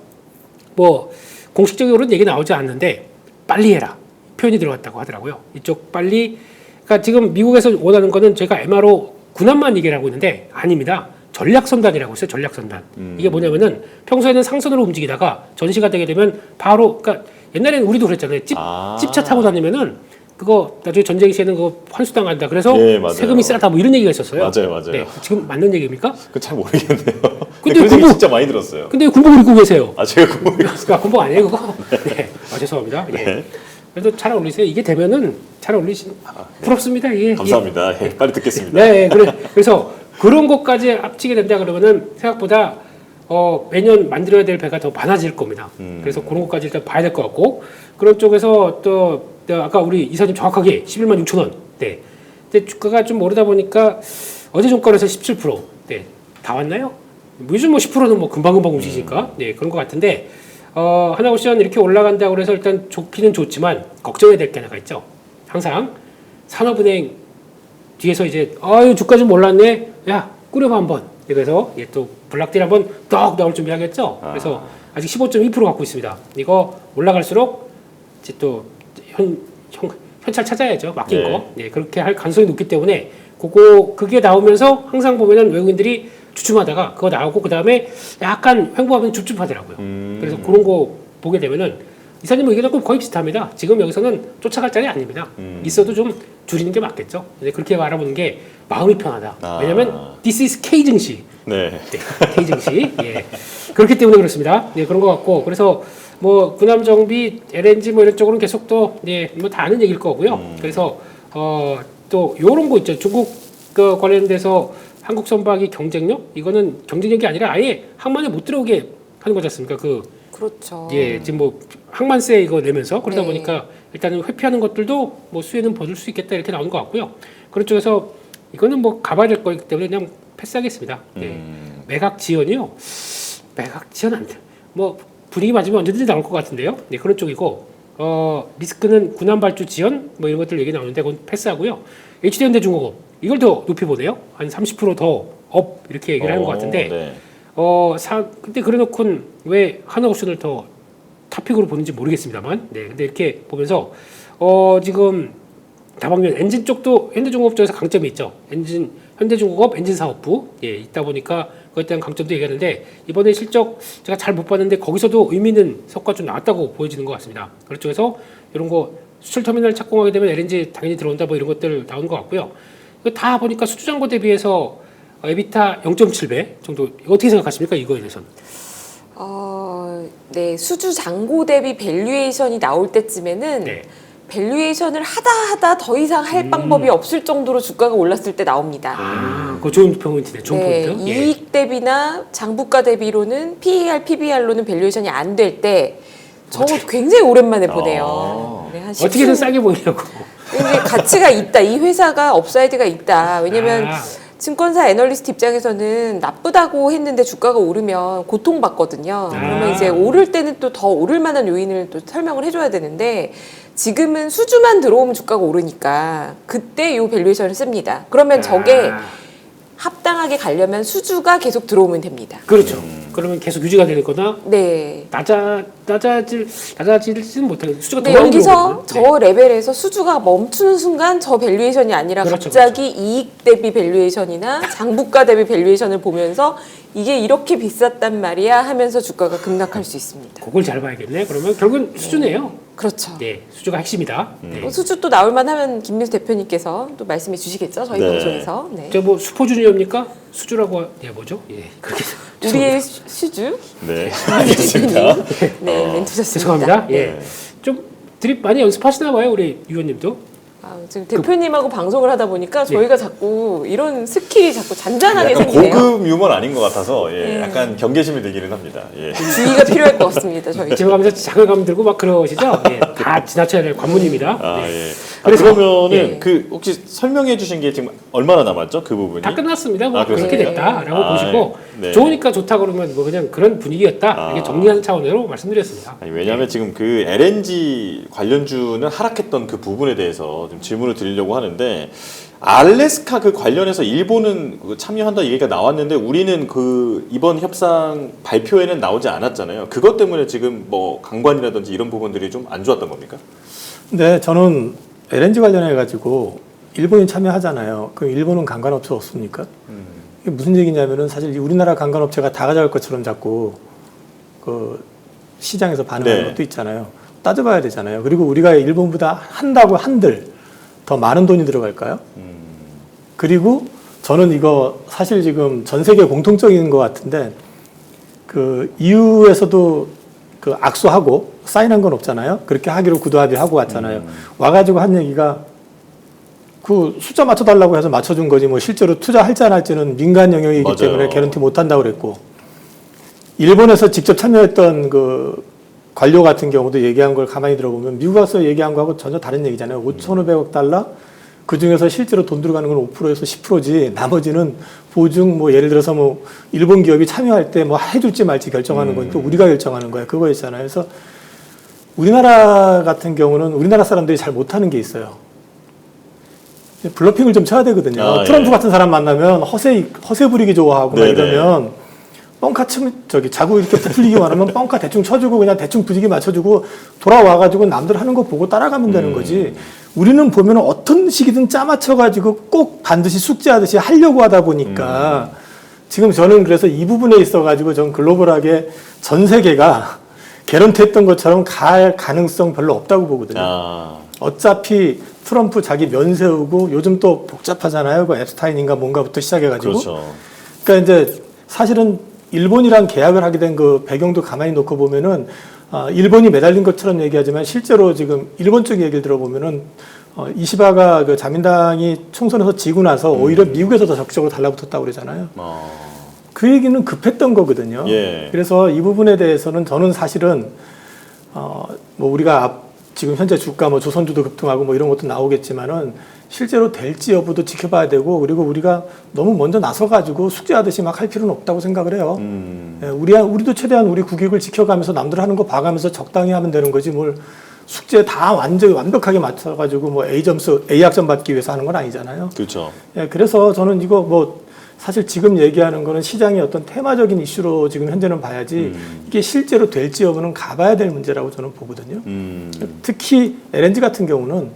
뭐 공식적으로는 얘기 나오지 않는데 빨리 해라 표현이 들어갔다고 하더라고요. 이쪽 빨리 그러니까 지금 미국에서 원하는 거는 제가 MRO 군함만 얘기를 하고 있는데 아닙니다. 전략선단이라고 있어요. 전략선단. 이게 뭐냐면은 평소에는 상선으로 움직이다가 전시가 되게 되면 바로 그러니까 옛날에는 우리도 그랬잖아요. 찝차 타고 다니면은 그거 나중에 전쟁 시에는 그거 환수당한다. 그래서 예, 맞아요. 세금이 싸다 뭐 이런 얘기가 있었어요. 맞아요. 네, 지금 맞는 얘기입니까? 그 잘 모르겠네요. 근데 근데 그 얘기 군복- 진짜 많이 들었어요. 근데 군복을 입고 계세요. 아 제가 군복이 아, 군복 아니에요 그거? 네. 죄송합니다. 예. 네. 그래도 잘 어울리세요. 이게 되면은 잘 어울리신 부럽습니다. 예. 감사합니다. 예, 빨리 듣겠습니다. 네, 그래서 그런 것까지 합치게 된다 그러면은 생각보다 매년 만들어야 될 배가 더 많아질 겁니다. 그래서 그런 것까지 일단 봐야 될 것 같고 그런 쪽에서 또 아까 우리 이사님 정확하게 11만 6천 원. 네. 근데 주가가 좀 오르다 보니까 어제 종가에서 17%. 네. 다 왔나요? 요즘 뭐 10%는 뭐 금방금방 움직이니까 네 그런 것 같은데 하나옵션 이렇게 올라간다고 그래서 일단 좋기는 좋지만 걱정해야 될 게 하나가 있죠. 항상 산업은행 뒤에서 이제 아유 주가 좀 올랐네. 야 꾸려봐 한번. 그래서 얘 또 블락딜 한번 떡 나올 준비하겠죠. 그래서 아직 15.2% 갖고 있습니다. 이거 올라갈수록 이제 또 현찰 찾아야죠. 맡긴 네. 거. 네 그렇게 할 가능성이 높기 때문에 그게 나오면서 항상 보면은 외국인들이 주춤하다가 그거 나오고 그 다음에 약간 횡보하면 줍줍하더라고요. 그래서 그런 거 보게 되면은 이사님 의견하고 거의 비슷합니다. 지금 여기서는 쫓아갈 자리 아닙니다. 있어도 좀 줄이는 게 맞겠죠. 근데 그렇게 알아보는 게 마음이 편하다. 왜냐하면 this is K 증시. 네. 네, K 증시. 예. 그렇기 때문에 그렇습니다. 네, 그런 것 같고 그래서 뭐 군함 정비, LNG 뭐 이런 쪽으로는 계속 또 네, 뭐 다 아는 얘기일 거고요. 그래서 또 요런 거 있죠. 중국 그 관련돼서 한국 선박이 경쟁력 이거는 경쟁력이 아니라 아예 항만에 못 들어오게 하는 거지 않습니까? 그렇죠. 예, 지금 뭐 항만세 이거 내면서 그러다 네. 보니까 일단은 회피하는 것들도 뭐 수혜는 벗을 수 있겠다 이렇게 나오는 것 같고요. 그런 쪽에서 이거는 뭐 가봐야 될 거기 때문에 그냥 패스하겠습니다. 예. 매각 지연이요. 매각 지연 안 돼. 뭐 분위기 맞으면 언제든지 나올 것 같은데요. 네, 그런 쪽이고 리스크는 군함 발주 지연 뭐 이런 것들 얘기 나오는데 그건 패스하고요. HD현대중공업 이걸 더 높이 보네요. 한 30% 더 업 이렇게 얘기를 하는 것 같은데. 네. 근데 그래놓고는 왜 하나옵션을 더 탑픽으로 보는지 모르겠습니다만, 네, 근데 이렇게 보면서 지금 다방면 엔진 쪽도 현대중공업 쪽에서 강점이 있죠. 현대중공업 엔진 사업부 예 있다 보니까 그것에 대한 강점도 얘기하는데 이번에 실적 제가 잘 못 봤는데 거기서도 의미 있는 성과 좀 나왔다고 보여지는 것 같습니다. 그런 쪽에서 이런 거 수출 터미널 착공하게 되면 LNG 당연히 들어온다 뭐 이런 것들 나오는 것 같고요. 이거 다 보니까 수주잔고 대비해서 에비타 0.7배 정도 어떻게 생각하십니까 이거에 대해서는? 네 수주 잔고 대비 밸류에이션이 나올 때쯤에는 네. 밸류에이션을 하다 더 이상 할 방법이 없을 정도로 주가가 올랐을 때 나옵니다. 그거 좋은 포인트네. 좋은 네, 포인트. 예. 이익 대비나 장부가 대비로는 PER, PBR로는 밸류에이션이 안 될 때 저 굉장히 오랜만에 보네요. 네, 한 어떻게든 10분 싸게 보이려고. 이게 가치가 있다. 이 회사가 업사이드가 있다. 왜냐면 증권사 애널리스트 입장에서는 나쁘다고 했는데 주가가 오르면 고통받거든요. 그러면 이제 오를 때는 또 더 오를 만한 요인을 또 설명을 해줘야 되는데 지금은 수주만 들어오면 주가가 오르니까 그때 요 밸류에이션을 씁니다. 그러면 저게 합당하게 가려면 수주가 계속 들어오면 됩니다. 그렇죠. 그러면 계속 유지가 되거나 네. 낮아지지는 못하게 수주가 더 근데 많이 여기서 들어오거든요. 저 레벨에서 수주가 멈추는 순간 저 밸류에이션이 아니라 그렇죠, 갑자기 이익 대비 밸류에이션이나 장부가 대비 밸류에이션을 보면서 이게 이렇게 비쌌단 말이야 하면서 주가가 급락할 수 있습니다. 그걸 잘 봐야겠네. 그러면 결국은 수주네요. 그렇죠. 네, 수주가 핵심이다. 네. 수주 또 나올만 하면 김민수 대표님께서 또 말씀해 주시겠죠? 저희 네. 방송에서. 네. 저 뭐 슈퍼주니어입니까? 수주라고 뭐죠? 예, 그렇게 우리의 수주? 네, 알겠습니다. 네, 멘트 좋습니다. 죄송합니다. 예, 네. 좀 드립 많이 연습하시나 봐요, 우리 위원님도. 지금 대표님하고 방송을 하다 보니까 저희가 자꾸 이런 스킬이 자꾸 잔잔하게 약간 생기네요. 고급 유머는 아닌 것 같아서 네. 약간 경계심이 들기는 합니다. 예. 주의가 필요할 것 같습니다. 저희. 지나가면서 자괴감 들고 막 그러시죠? 예, 다 지나쳐야 될 관문입니다. 아, 네. 예. 그래서- 그러면은 예. 그 혹시 설명해 주신 게 지금 얼마나 남았죠? 그 부분이? 다 끝났습니다. 뭐 아, 그렇게 그렇습니까? 됐다라고 아, 보시고 네. 좋으니까 좋다 그러면 뭐 그냥 그런 분위기였다 이렇게 정리하는 차원으로 말씀드렸습니다. 아니, 왜냐하면 지금 그 LNG 관련주는 하락했던 그 부분에 대해서 좀 질문을 드리려고 하는데 알래스카 그 관련해서 일본은 그 참여한다 얘기가 나왔는데 우리는 그 이번 협상 발표에는 나오지 않았잖아요. 그것 때문에 지금 뭐 강관이라든지 이런 부분들이 좀 안 좋았던 겁니까? 네, 저는 LNG 관련해 가지고 일본이 참여하잖아요. 그럼 일본은 관광업체 없습니까? 이게 무슨 얘기냐면은 사실 우리나라 관광업체가 다 가져갈 것처럼 자꾸 그 시장에서 반응하는 네. 것도 있잖아요. 따져봐야 되잖아요. 그리고 우리가 일본보다 한다고 한들 더 많은 돈이 들어갈까요? 그리고 저는 이거 사실 지금 전 세계 공통적인 것 같은데 그 EU에서도 그 악수하고 사인한 건 없잖아요. 그렇게 하기로 구도 합의하고 왔잖아요. 와가지고 한 얘기가 그 숫자 맞춰달라고 해서 맞춰준 거지 뭐 실제로 투자할지 안 할지는 민간 영역이기 맞아요. 때문에 개런티 못한다고 그랬고 일본에서 직접 참여했던 그 관료 같은 경우도 얘기한 걸 가만히 들어보면 미국 와서 얘기한 거하고 전혀 다른 얘기잖아요. 5,500억 달러 그 중에서 실제로 돈 들어가는 건 5%에서 10%지 나머지는 보증 뭐 예를 들어서 뭐 일본 기업이 참여할 때 뭐 해줄지 말지 결정하는 거니까 우리가 결정하는 거야. 그거였잖아요. 그래서 우리나라 같은 경우는 우리나라 사람들이 잘 못하는 게 있어요. 블러핑을 좀 쳐야 되거든요. 아, 트럼프 예. 같은 사람 만나면 허세 부리기 좋아하고 막 네네. 이러면 뻥카 자꾸 이렇게 부풀리기만 하면 뻥카 대충 쳐주고 그냥 대충 분위기 맞춰주고 돌아와가지고 남들 하는 거 보고 따라가면 되는 거지. 우리는 보면 어떤 식이든 짜맞춰가지고 꼭 반드시 숙제하듯이 하려고 하다 보니까 지금 저는 그래서 이 부분에 있어가지고 전 글로벌하게 전 세계가 개런티했던 것처럼 갈 가능성 별로 없다고 보거든요. 아, 어차피 트럼프 자기 면 세우고 요즘 또 복잡하잖아요. 그 앱스타인인가 뭔가부터 시작해가지고. 그렇죠. 그러니까 이제 사실은 일본이랑 계약을 하게 된 그 배경도 가만히 놓고 보면은 일본이 매달린 것처럼 얘기하지만 실제로 지금 일본 쪽 얘기를 들어보면은 이시바가 그 자민당이 총선에서 지고 나서 오히려 미국에서 더 적극적으로 달라붙었다고 그러잖아요. 그 얘기는 급했던 거거든요. 예. 그래서 이 부분에 대해서는 저는 사실은 뭐 우리가 지금 현재 주가 뭐 조선주도 급등하고 뭐 이런 것도 나오겠지만은 실제로 될지 여부도 지켜봐야 되고 그리고 우리가 너무 먼저 나서가지고 숙제하듯이 막 할 필요는 없다고 생각을 해요. 예, 우리도 최대한 우리 국익을 지켜가면서 남들 하는 거 봐가면서 적당히 하면 되는 거지 뭘 숙제 다 완전히 완벽하게 맞춰가지고 뭐 A 학점 받기 위해서 하는 건 아니잖아요. 그렇죠. 예, 그래서 저는 이거 뭐 사실 지금 얘기하는 거는 시장의 어떤 테마적인 이슈로 지금 현재는 봐야지 이게 실제로 될지 여부는 가봐야 될 문제라고 저는 보거든요. 특히 LNG 같은 경우는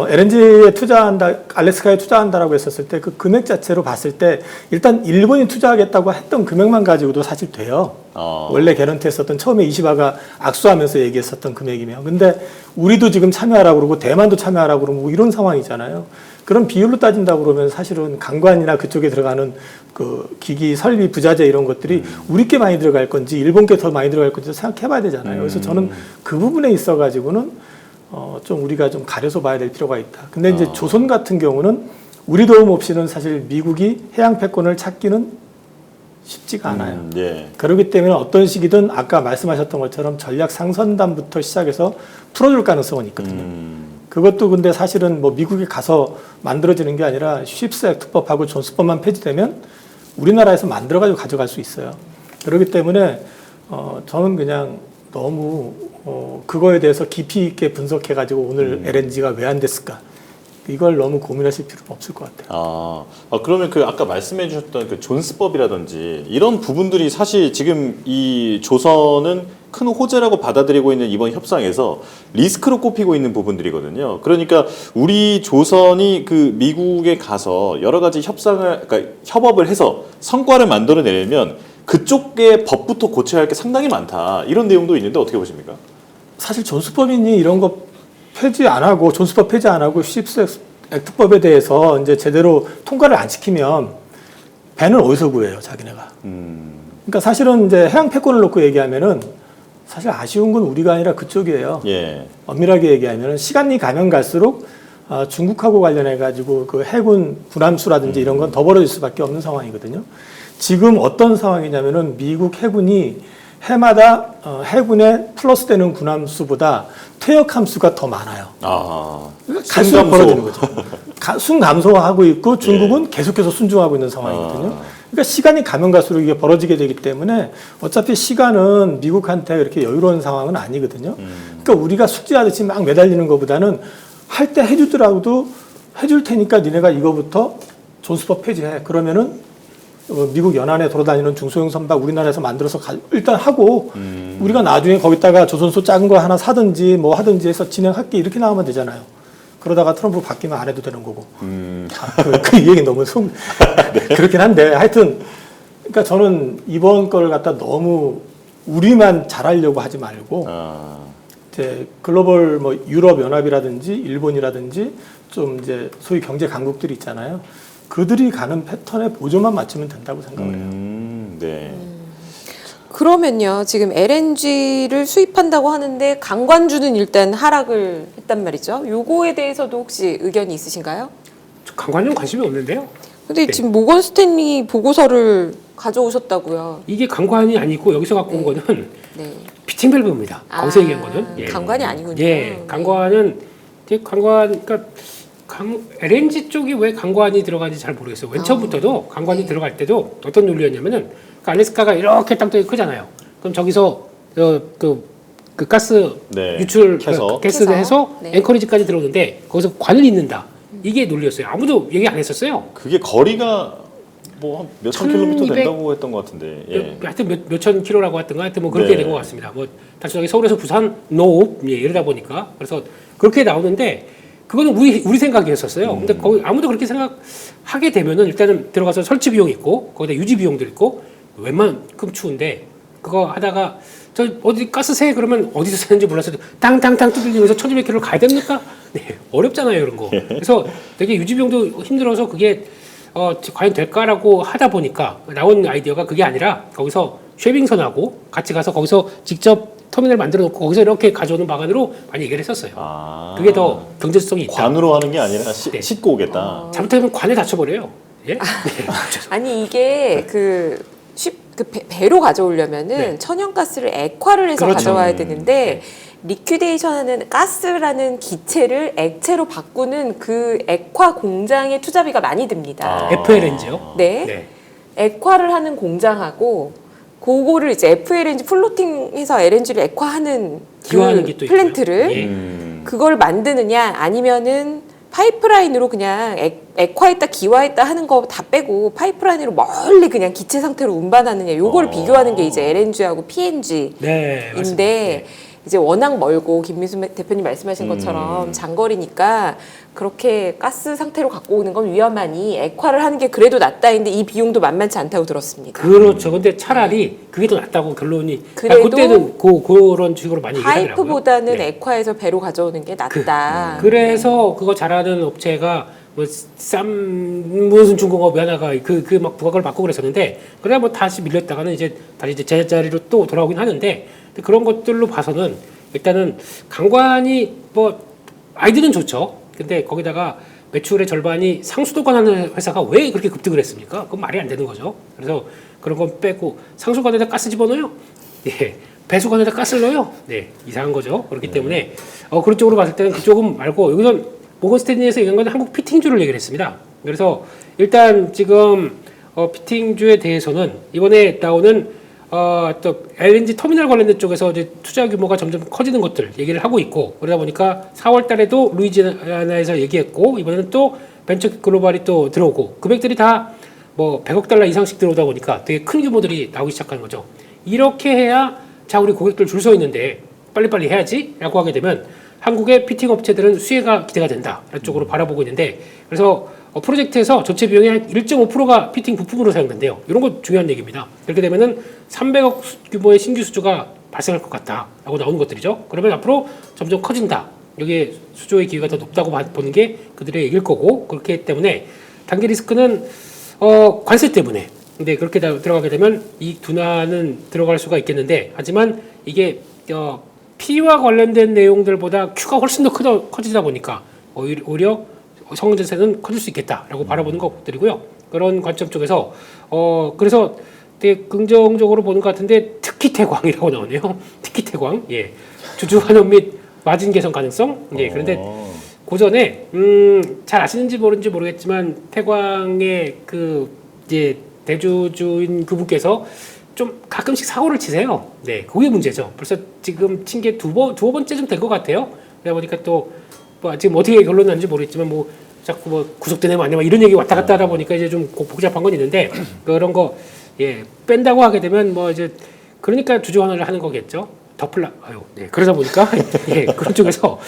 LNG에 투자한다, 알래스카에 투자한다라고 했었을 때 그 금액 자체로 봤을 때 일단 일본이 투자하겠다고 했던 금액만 가지고도 사실 돼요. 원래 개런티 했었던 처음에 이시바가 악수하면서 얘기했었던 금액이면. 근데 우리도 지금 참여하라고 그러고 대만도 참여하라고 그러고 뭐 이런 상황이잖아요. 그런 비율로 따진다고 그러면 사실은 관광이나 그쪽에 들어가는 그 기기, 설비, 부자재 이런 것들이 우리 게 많이 들어갈 건지 일본 게 더 많이 들어갈 건지 생각해 봐야 되잖아요. 그래서 저는 그 부분에 있어 가지고는 좀 우리가 좀 가려서 봐야 될 필요가 있다. 근데 이제 조선 같은 경우는 우리 도움 없이는 사실 미국이 해양 패권을 찾기는 쉽지가 않아요. 예. 그렇기 때문에 어떤 시기든 아까 말씀하셨던 것처럼 전략 상선단부터 시작해서 풀어줄 가능성은 있거든요. 그것도 근데 사실은 뭐 미국에 가서 만들어지는 게 아니라 쉽스 액트법하고 존스법만 폐지되면 우리나라에서 만들어가지고 가져갈 수 있어요. 그렇기 때문에 저는 그냥 너무 그거에 대해서 깊이 있게 분석해가지고 오늘 LNG가 왜 안 됐을까 이걸 너무 고민하실 필요는 없을 것 같아요. 그러면 그 아까 말씀해 주셨던 그 존스법이라든지 이런 부분들이 사실 지금 이 조선은 큰 호재라고 받아들이고 있는 이번 협상에서 리스크로 꼽히고 있는 부분들이거든요. 그러니까 우리 조선이 그 미국에 가서 여러 가지 그러니까 협업을 해서 성과를 만들어내려면 그쪽의 법부터 고쳐야 할 게 상당히 많다. 이런 내용도 있는데 어떻게 보십니까? 사실 존스법이니 이런 거 폐지 안 하고 존스법 폐지 안 하고 쉽스 액트법에 대해서 이제 제대로 통과를 안 시키면 배는 어디서 구해요, 자기네가. 그러니까 사실은 이제 해양 패권을 놓고 얘기하면은 사실 아쉬운 건 우리가 아니라 그쪽이에요. 예. 엄밀하게 얘기하면은 시간이 가면 갈수록 중국하고 관련해 가지고 그 해군 군함수라든지 이런 건 더 벌어질 수밖에 없는 상황이거든요. 지금 어떤 상황이냐면은 미국 해군이 해마다 해군에 플러스되는 군함수보다 퇴역 함수가 더 많아요. 그러니까 갈수록 벌어지는 거죠. 순감소하고 있고 중국은 계속해서 순중하고 있는 상황이거든요. 그러니까 시간이 가면 갈수록 이게 벌어지게 되기 때문에 어차피 시간은 미국한테 그렇게 여유로운 상황은 아니거든요. 그러니까 우리가 숙제하듯이 막 매달리는 것보다는 할 때 해주더라도 해줄 테니까 니네가 이거부터 존스법 폐지해. 그러면은 미국 연안에 돌아다니는 중소형 선박 우리나라에서 만들어서 일단 하고 우리가 나중에 거기다가 조선소 작은 거 하나 사든지 뭐 하든지 해서 진행할게 이렇게 나오면 되잖아요. 그러다가 트럼프 바뀌면 안 해도 되는 거고. 그 얘기 너무 그렇긴 한데 하여튼 그러니까 저는 이번 걸 갖다 너무 우리만 잘하려고 하지 말고 이제 글로벌 뭐 유럽 연합이라든지 일본이라든지 좀 이제 소위 경제 강국들이 있잖아요. 그들이 가는 패턴에 보조만 맞추면 된다고 생각을 해요. 네. 그러면요, 지금 LNG를 수입한다고 하는데 강관주는 일단 하락을 했단 말이죠. 요거에 대해서도 혹시 의견이 있으신가요? 강관주는 관심이 없는데요. 근데 네. 지금 모건 스탠리 보고서를 가져오셨다고요. 이게 강관이 아니고 여기서 갖고 온 거는 네. 피팅 밸브입니다. 거기서 얘기한 거는. 예. 강관이 아니군요. 예, 강관은 그러니까 LNG 쪽이 왜 강관이 들어가는지 잘 모르겠어요. 맨 처음부터도 강관이 들어갈 때도 어떤 논리였냐면은 알래스카가 이렇게 땅덩이 크잖아요. 그럼 저기서 그 가스 네. 유출 캐서. 가스를 해서 네. 앵커리지까지 들어오는데 거기서 관을 잇는다. 이게 논리였어요. 아무도 얘기 안 했었어요. 그게 거리가 뭐 몇천 1200 킬로미터 된다고 했던 것 같은데. 예. 하여튼 몇천 킬로라고 했던가 하여튼 뭐 그렇게 네. 된 것 같습니다. 뭐 단순하게 서울에서 부산 노업 예, 이러다 보니까 그래서 그렇게 나오는데 그거는 우리 생각이었었어요. 근데 거기 아무도 그렇게 생각하게 되면은 일단은 들어가서 설치 비용 있고 거기다 유지 비용도 있고 웬만큼 추운데 그거 하다가 저 어디 가스 새 그러면 어디서 새는지 몰라서 땅땅땅 두들리면서 1200km를 가야 됩니까? 네, 어렵잖아요 이런 거. 그래서 되게 유지 비용도 힘들어서 그게 과연 될까라고 하다 보니까 나온 아이디어가 그게 아니라 거기서 쉐빙선하고 같이 가서 거기서 직접 터미널 만들어 놓고 거기서 이렇게 가져오는 방안으로 많이 얘기를 했었어요. 그게 더 경제성이 있다. 관으로 하는 게 아니라 네. 싣고 오겠다. 잘못하면 관에 다쳐버려요. 예? 네. 아니 이게 배로 가져오려면은 네. 천연가스를 액화를 해서 그렇죠. 가져와야 되는데 리퀴데이션하는 가스라는 기체를 액체로 바꾸는 그 액화 공장의 투자비가 많이 듭니다. FLNG요? 네. 네. 액화를 하는 공장하고 그거를 이제 FLNG 플로팅해서 LNG를 액화하는 기화하는 그 게 또 플랜트를 있고요. 그걸 만드느냐 아니면은 파이프라인으로 그냥 액화했다 기화했다 하는 거 다 빼고 파이프라인으로 멀리 그냥 기체 상태로 운반하느냐 요거를 비교하는 게 이제 LNG하고 PNG인데 네, 맞습니다. 네. 이제 워낙 멀고 김민수 대표님 말씀하신 것처럼 장거리니까 그렇게 가스 상태로 갖고 오는 건 위험하니 액화를 하는 게 그래도 낫다인데 이 비용도 만만치 않다고 들었습니다. 그렇죠. 근데 차라리 그게 더 낫다고 결론이. 그래도 그때는 그런 식으로 많이 얘기하더라고요. 파이프보다는 네. 액화해서 배로 가져오는 게 낫다. 그래서 그거 잘하는 업체가 뭐 무슨 중공업 하나가 막 부각을 받고 그랬었는데 그러다 뭐 다시 밀렸다가는 이제 다시 이제 제자리로 또 돌아오긴 하는데 근데 그런 것들로 봐서는 일단은 강관이 뭐 아이디어는 좋죠. 근데 거기다가 매출의 절반이 상수도관 하는 회사가 왜 그렇게 급등을 했습니까? 그건 말이 안 되는 거죠. 그래서 그런 건 빼고 상수관에다 가스 집어넣어요. 예. 배수관에다 가스를 넣어요. 네. 이상한 거죠. 그렇기 때문에 그런 쪽으로 봤을 때는 그쪽은 말고 여기선 모건 스탠리에서 얘기한 건 한국 피팅주를 얘기를 했습니다. 그래서 일단 지금 피팅주에 대해서는 이번에 나오는 또 LNG 터미널 관련된 쪽에서 이제 투자 규모가 점점 커지는 것들 얘기를 하고 있고 그러다 보니까 4월 달에도 루이지애나에서 얘기했고 이번에는 또 벤처 글로벌이 또 들어오고 금액들이 다 뭐 100억 달러 이상씩 들어오다 보니까 되게 큰 규모들이 나오기 시작하는 거죠. 이렇게 해야 자 우리 고객들 줄 서 있는데 빨리빨리 해야지라고 하게 되면 한국의 피팅 업체들은 수혜가 기대가 된다라는 쪽으로 바라보고 있는데 그래서 프로젝트에서 전체 비용의 한 1.5%가 피팅 부품으로 사용된대요. 이런 거 중요한 얘기입니다. 그렇게 되면은 300억 규모의 신규 수주가 발생할 것 같다라고 나오는 것들이죠. 그러면 앞으로 점점 커진다. 여기에 수주의 기회가 더 높다고 보는 게 그들의 얘기일 거고 그렇기 때문에 단기 리스크는 관세 때문에 근데 그렇게 들어가게 되면 이 둔화는 들어갈 수가 있겠는데 하지만 이게 P와 관련된 내용들보다 Q가 훨씬 더 커지다 보니까 오히려 성장세는 커질 수 있겠다라고 바라보는 것들이고요. 그런 관점 쪽에서 그래서 되게 긍정적으로 보는 것 같은데 특히 태광이라고 나오네요. 특히 태광, 예, 주주 환원 및 마진 개선 가능성, 예, 그런데 그 전에 잘 아시는지 모르는지 모르겠지만 태광의 그 이제 대주주인 그분께서 좀 가끔씩 사고를 치세요. 네, 그게 문제죠. 벌써 지금 친 게 두어 번째쯤 된 것 같아요. 그러다 보니까 또 뭐 지금 어떻게 결론 나는지 모르겠지만 뭐 자꾸 뭐 구속되네 마네 이런 얘기 왔다 갔다 하다 보니까 이제 좀 복잡한 건 있는데 그런 거 예 뺀다고 하게 되면 뭐 이제 그러니까 주주 환원을 하는 거겠죠. 네, 그러다 보니까 예 그런 쪽에서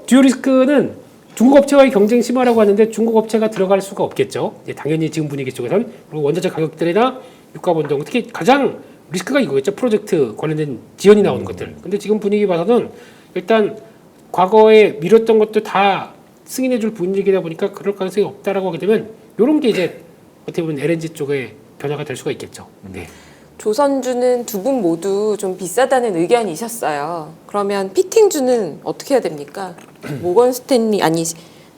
듀오 리스크는 중국 업체와의 경쟁 심화라고 하는데 중국 업체가 들어갈 수가 없겠죠. 예, 당연히 지금 분위기 쪽에선 그리고 원자재 가격들이나 유가 변동 특히 가장 리스크가 이거겠죠. 프로젝트 관련된 지연이 나오는 것들. 근데 지금 분위기 봐서는 일단 과거에 미뤘던 것도 다 승인해줄 분위기다 보니까 그럴 가능성이 없다라고 하게 되면 이런 게 이제 어떻게 보면 LNG 쪽에 변화가 될 수가 있겠죠. 네. 조선주는 두 분 모두 좀 비싸다는 의견이셨어요. 그러면 피팅주는 어떻게 해야 됩니까? 모건 스탠리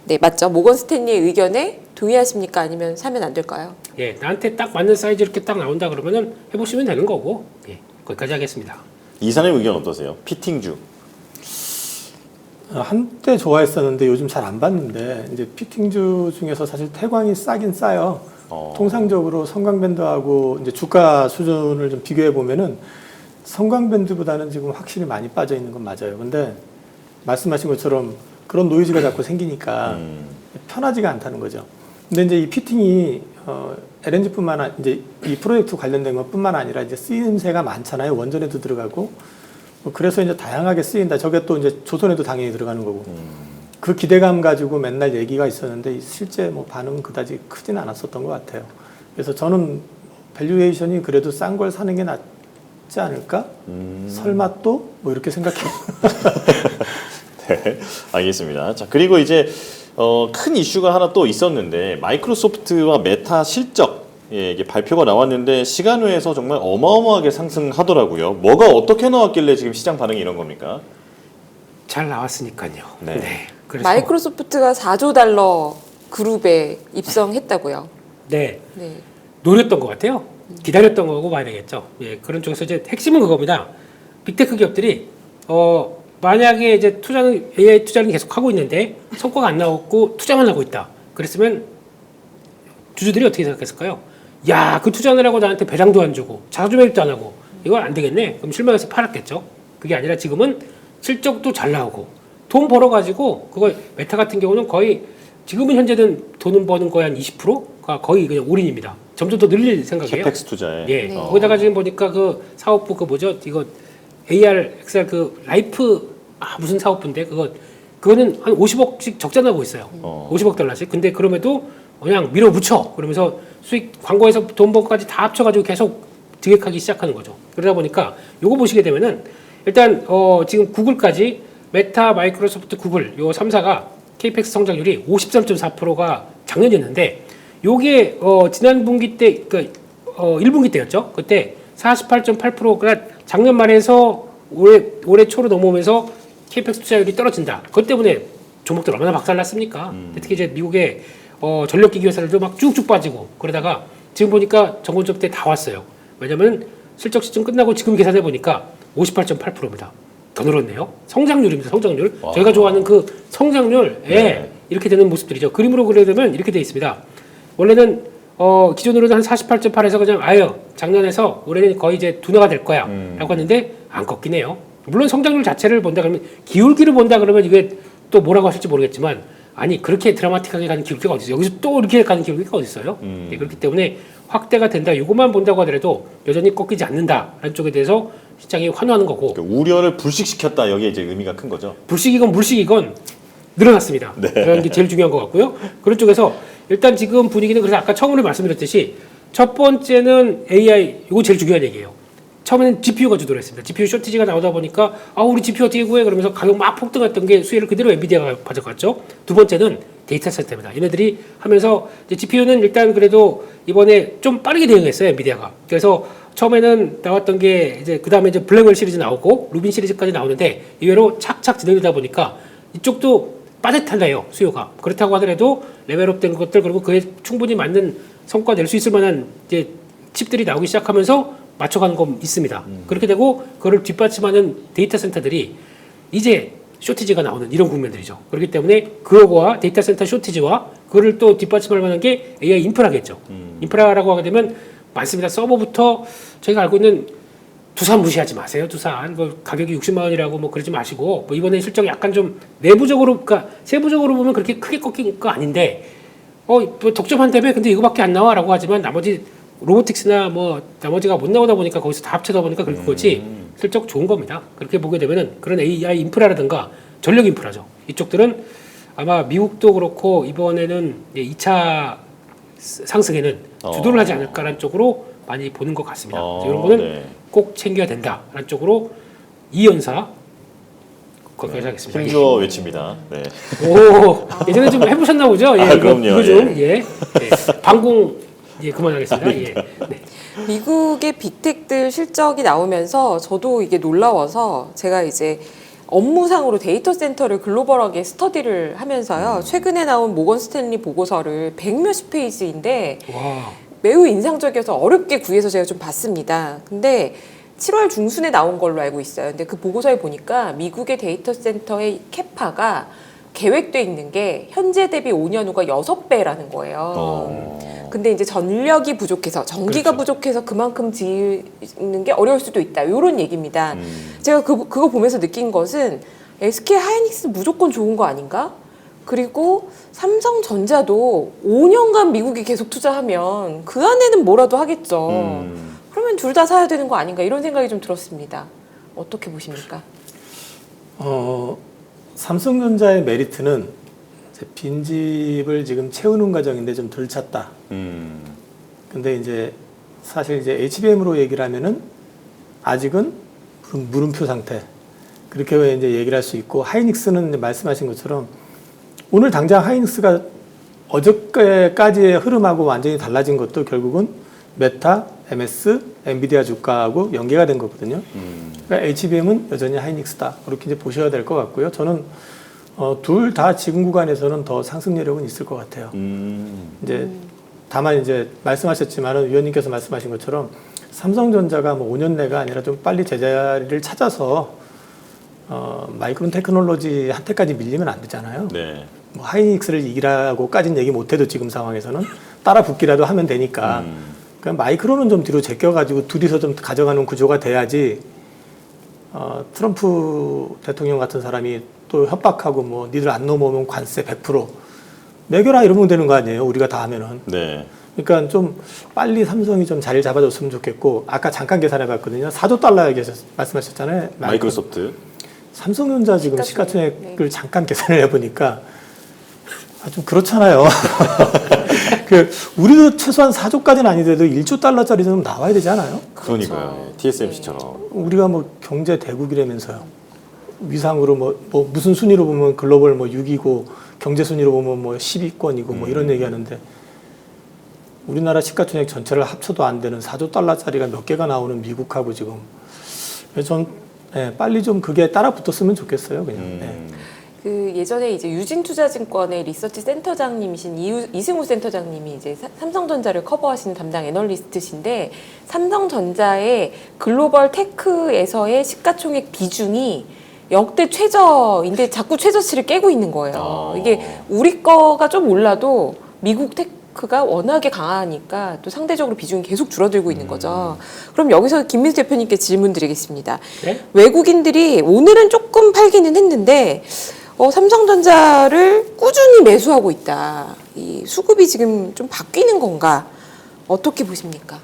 네 맞죠? 모건 스탠리의 의견에 동의하십니까? 아니면 사면 안 될까요? 예, 나한테 딱 맞는 사이즈 이렇게 딱 나온다 그러면은 해보시면 되는 거고, 예, 거기까지 하겠습니다. 이사님 의견 어떠세요? 피팅주. 한때 좋아했었는데 요즘 잘 안 봤는데 이제 피팅주 중에서 사실 태광이 싸긴 싸요. 통상적으로 성광밴드하고 이제 주가 수준을 좀 비교해 보면은 성광밴드보다는 지금 확실히 많이 빠져 있는 건 맞아요. 근데 말씀하신 것처럼 그런 노이즈가 자꾸 생기니까 편하지가 않다는 거죠. 근데 이제 이 피팅이 LNG뿐만 이제 이 프로젝트 관련된 것뿐만 아니라 이제 쓰임새가 많잖아요. 원전에도 들어가고 그래서 이제 다양하게 쓰인다. 저게 또 이제 조선에도 당연히 들어가는 거고. 그 기대감 가지고 맨날 얘기가 있었는데 실제 뭐 반응은 그다지 크진 않았었던 것 같아요. 그래서 저는 밸류에이션이 그래도 싼 걸 사는 게 낫지 않을까? 설마 또? 뭐 이렇게 생각해요. 네, 알겠습니다. 자, 그리고 이제 큰 이슈가 하나 또 있었는데 마이크로소프트와 메타 실적 예, 이게 발표가 나왔는데 시간외에서 정말 어마어마하게 상승하더라고요. 뭐가 어떻게 나왔길래 지금 시장 반응이 이런 겁니까? 잘 나왔으니까요. 네. 그래서 마이크로소프트가 4조 달러 그룹에 입성했다고요. 네, 네. 노렸던 것 같아요. 기다렸던 거고 봐야 되겠죠. 예, 그런 쪽에서 이제 핵심은 그겁니다. 빅테크 기업들이 만약에 이제 AI 투자는 계속 하고 있는데 성과가 안 나왔고 투자만 하고 있다. 그랬으면 주주들이 어떻게 생각했을까요? 야, 그 투자하느라고 나한테 배당도 안 주고 자주 매입도 안 하고 이건 안 되겠네. 그럼 실망해서 팔았겠죠. 그게 아니라 지금은 실적도 잘 나오고 돈 벌어가지고 그거 메타 같은 경우는 거의 지금은 현재는 돈은 버는 거의 한 20%가 거의 그냥 올인입니다. 점점 더 늘릴 생각이에요. 캐펙스 투자에. 예. 네. 거기다가 지금 보니까 그 사업부 그 뭐죠? 이거 AR, XR 그 라이프 무슨 사업부인데 그거는 한 50억씩 적자 나고 있어요. 50억 달러씩. 근데 그럼에도 그냥 밀어붙여. 그러면서 수익 광고에서 돈 번 것까지 다 합쳐가지고 계속 득액하기 시작하는 거죠. 그러다 보니까 요거 보시게 되면은 일단 지금 구글까지 메타, 마이크로소프트, 구글 요 3사가 케이펙스 성장률이 53.4%가 작년이었는데 요게 지난 분기 때 그러니까 1분기 때였죠. 그때 48.8%가 작년 말에서 올해 초로 넘어오면서 케이펙스 투자율이 떨어진다. 그것 때문에 종목들 얼마나 박살났습니까? 특히 이제 미국의 전력기기 회사들도 막 쭉쭉 빠지고 그러다가 지금 보니까 정권적 때 다 왔어요. 왜냐면 실적 시점 끝나고 지금 계산해 보니까 58.8%입니다. 더 늘었네요. 성장률입니다. 성장률. 와. 저희가 좋아하는 그 성장률, 네. 이렇게 되는 모습들이죠. 그림으로 그려야 되면 이렇게 되어 있습니다. 원래는 기존으로는 한 48.8에서 그냥 작년에서 올해는 거의 이제 둔화가 될 거야 라고 했는데 안 꺾이네요. 물론 성장률 자체를 본다 그러면 기울기를 본다 그러면 이게 또 뭐라고 하실지 모르겠지만 아니 그렇게 드라마틱하게 가는 기울기가 어디 있어요. 여기서 또 이렇게 가는 기울기가 어디 있어요. 그렇기 때문에 확대가 된다. 이것만 본다고 하더라도 여전히 꺾이지 않는다라는 쪽에 대해서 시장이 환호하는 거고 그러니까 우려를 불식시켰다 여기에 이제 의미가 큰 거죠. 불식이건 물식이건 늘어났습니다. 네. 그런 게 제일 중요한 것 같고요. 그런 쪽에서 일단 지금 분위기는 그래서 아까 처음으로 말씀드렸듯이 첫 번째는 AI 이거 제일 중요한 얘기예요. 처음에는 GPU가 주도를 했습니다. GPU 쇼티지가 나오다 보니까 우리 GPU 어떻게 구해? 그러면서 가격 막 폭등했던 게 수혜를 그대로 엔비디아가 가져갔죠. 두 번째는 데이터 센터입니다. 얘네들이 하면서 이제 GPU는 일단 그래도 이번에 좀 빠르게 대응했어요. 엔비디아가. 그래서 처음에는 나왔던 게 이제 그 다음에 이제 블랙웰 시리즈 나오고 루빈 시리즈까지 나오는데 이외로 착착 진행되다 보니까 이쪽도 빠듯하네요. 수요가. 그렇다고 하더라도 레벨업된 것들 그리고 그에 충분히 맞는 성과 낼 수 있을 만한 이제 칩들이 나오기 시작하면서 맞춰가는 건 있습니다. 그렇게 되고 그걸 뒷받침하는 데이터 센터들이 이제 쇼티지가 나오는 이런 국면들이죠. 그렇기 때문에 그거와 데이터 센터 쇼티지와 그거를 또 뒷받침할 만한 게 AI 인프라겠죠. 인프라라고 하게 되면 많습니다. 서버부터 저희가 알고 있는 두산 무시하지 마세요. 두산 뭐 가격이 60만 원이라고 뭐 그러지 마시고 뭐 이번에 실적 약간 좀 내부적으로 그러니까 세부적으로 보면 그렇게 크게 꺾인 거 아닌데 뭐 독점한다며 근데 이거밖에 안 나와라고 하지만 나머지 로보틱스나 뭐 나머지가 못 나오다 보니까 거기서 다 합쳐다 보니까 그거지 실적 좋은 겁니다. 그렇게 보게 되면은 그런 AI 인프라라든가 전력 인프라죠. 이쪽들은 아마 미국도 그렇고 이번에는 2차 상승에는 주도를 하지 않을까라는 쪽으로 많이 보는 것 같습니다. 이런 거는 네. 꼭 챙겨야 된다라는 쪽으로 이연사 거기까지 하겠습니다. 힘주어 외칩니다. 네. 오 예전에 좀 해보셨나 보죠? 예, 그럼요. 이거 좀 방공 그만하겠습니다. 예. 네. 미국의 빅텍들 실적이 나오면서 저도 이게 놀라워서 제가 이제 업무상으로 데이터 센터를 글로벌하게 스터디를 하면서요. 최근에 나온 모건 스탠리 보고서를 100몇십 페이지인데 와. 매우 인상적이어서 어렵게 구해서 제가 좀 봤습니다. 근데 7월 중순에 나온 걸로 알고 있어요. 근데 그 보고서에 보니까 미국의 데이터 센터의 캐파가 계획돼 있는 게 현재 대비 5년 후가 6배라는 거예요. 근데 이제 전력이 부족해서 전기가 그렇죠. 부족해서 그만큼 짓는 게 어려울 수도 있다. 이런 얘기입니다. 제가 그거 보면서 느낀 것은 SK 하이닉스 무조건 좋은 거 아닌가? 그리고 삼성전자도 5년간 미국에 계속 투자하면 그 안에는 뭐라도 하겠죠. 그러면 둘 다 사야 되는 거 아닌가 이런 생각이 좀 들었습니다. 어떻게 보십니까? 삼성전자의 메리트는 이제 빈집을 지금 채우는 과정인데 좀 덜 찼다. 근데 이제 사실 이제 HBM으로 얘기를 하면은 아직은 물음표 상태. 그렇게 이제 얘기를 할 수 있고 하이닉스는 이제 말씀하신 것처럼 오늘 당장 하이닉스가 어저께까지의 흐름하고 완전히 달라진 것도 결국은 메타, MS, 엔비디아 주가하고 연계가 된 거거든요. 그러니까 HBM은 여전히 하이닉스다. 그렇게 이제 보셔야 될 것 같고요. 저는 둘 다 지금 구간에서는 더 상승 여력은 있을 것 같아요. 이제 다만 이제 말씀하셨지만은 위원님께서 말씀하신 것처럼 삼성전자가 뭐 5년 내가 아니라 좀 빨리 제자리를 찾아서 마이크론 테크놀로지 한테까지 밀리면 안 되잖아요. 네. 뭐 하이닉스를 이기라고까지는 얘기 못해도 지금 상황에서는 따라 붙기라도 하면 되니까 그냥 마이크론은 좀 뒤로 제껴가지고 둘이서 좀 가져가는 구조가 돼야지 트럼프 대통령 같은 사람이 또 협박하고 뭐 니들 안 넘어오면 관세 100% 매겨라 이러면 되는 거 아니에요. 우리가 다 하면은. 네. 그러니까 좀 빨리 삼성이 좀 자리를 잡아줬으면 좋겠고 아까 잠깐 계산해봤거든요. 4조 달러 말씀하셨잖아요. 마이크로소프트. 삼성전자 지금 시가총액. 시가총액을 잠깐 계산을 해보니까 좀 그렇잖아요. 우리도 최소한 4조까지는 아니더라도 1조 달러짜리 좀 나와야 되지 않아요? 그러니까요. TSMC처럼. 우리가 뭐 경제 대국이라면서요. 위상으로 뭐 무슨 순위로 보면 글로벌 뭐 6위고 경제 순위로 보면 뭐 10위권이고 뭐 이런 얘기하는데 우리나라 시가총액 전체를 합쳐도 안 되는 4조 달러짜리가 몇 개가 나오는 미국하고 지금 전 빨리 좀 그게 따라 붙었으면 좋겠어요. 그냥. 그 예전에 이제 유진투자증권의 리서치 센터장님이신 이승우 센터장님이 이제 삼성전자를 커버하시는 담당 애널리스트신데 삼성전자의 글로벌 테크에서의 시가총액 비중이 역대 최저인데 자꾸 최저치를 깨고 있는 거예요. 이게 우리 거가 좀 올라도 미국 테크가 워낙에 강하니까 또 상대적으로 비중이 계속 줄어들고 있는 거죠. 그럼 여기서 김민수 대표님께 질문 드리겠습니다. 네? 외국인들이 오늘은 조금 팔기는 했는데 삼성전자를 꾸준히 매수하고 있다. 이 수급이 지금 좀 바뀌는 건가? 어떻게 보십니까?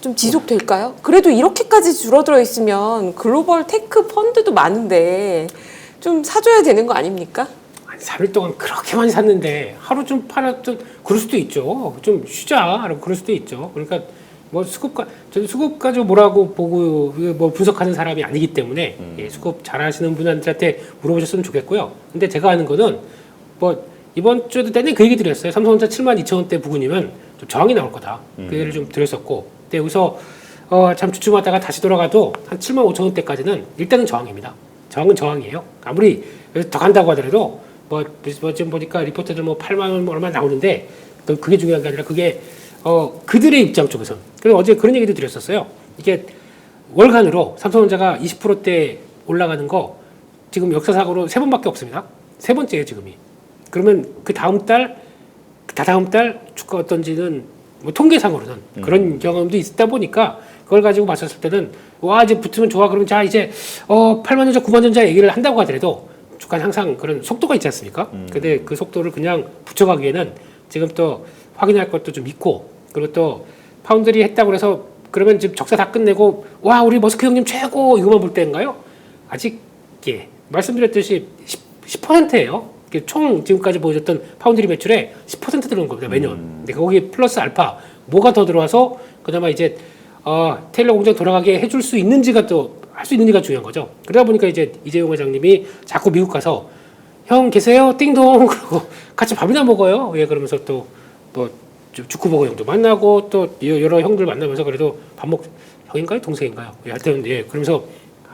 좀 지속될까요? 그래도 이렇게까지 줄어들어 있으면 글로벌 테크 펀드도 많은데 좀 사줘야 되는 거 아닙니까? 한 3일 동안 그렇게 많이 샀는데 하루 좀 팔았던 그럴 수도 있죠. 좀 쉬자. 그럴 수도 있죠. 그러니까 뭐 저는 수급 가지고 뭐라고 보고 뭐 분석하는 사람이 아니기 때문에 예, 수급 잘하시는 분한테 물어보셨으면 좋겠고요. 근데 제가 아는 거는 뭐 이번 주에도 내내 그 얘기 드렸어요. 삼성전자 72,000원대 부근이면 좀 저항이 나올 거다. 그 얘기를 좀 드렸었고, 근데 여기서 참 주춤하다가 다시 돌아가도 한 75,000원대까지는 일단은 저항입니다. 저항은 저항이에요. 아무리 더 간다고 하더라도 뭐 지금 보니까 리포트들 뭐 8만 원 뭐 얼마 나오는데 또 그게 중요한 게 아니라 그게 그들의 입장 쪽에서. 그래서 어제 그런 얘기도 드렸었어요. 이게 월간으로 삼성전자가 20%대 올라가는 거 지금 역사상으로 3번밖에 없습니다. 3번째예요 지금이. 그러면 그 다음 달 주가 어떤지는 뭐 통계상으로는 그런 경험도 있다 보니까 그걸 가지고 봤었을 때는 와 이제 붙으면 좋아. 그러면 자 이제 8만 원자 9만 원자 얘기를 한다고 하더라도 주가는 항상 그런 속도가 있지 않습니까? 근데 그 속도를 그냥 붙여가기에는 지금 또 확인할 것도 좀 있고, 그리고 또 파운드리 했다고 해서 그러면 지금 적사 다 끝내고 와 우리 머스크 형님 최고 이거만 볼 때인가요? 아직 예, 말씀드렸듯이 10%예요. 총 지금까지 보여줬던 파운드리 매출의 10% 들어온 겁니다 매년. 근데 거기 플러스 알파 뭐가 더 들어와서 그나마 이제 테일러 공장 돌아가게 해줄 수 있는지가 또 할 수 있는지가 중요한 거죠. 그러다 보니까 이제 이재용 회장님이 자꾸 미국 가서 형 계세요 띵동 그러고 같이 밥이나 먹어요. 예 그러면서 또 뭐 주쿠버거 형도 만나고 또 여러 형들 만나면서 그래도 형인가요 동생인가요? 예, 하여튼 예 그러면서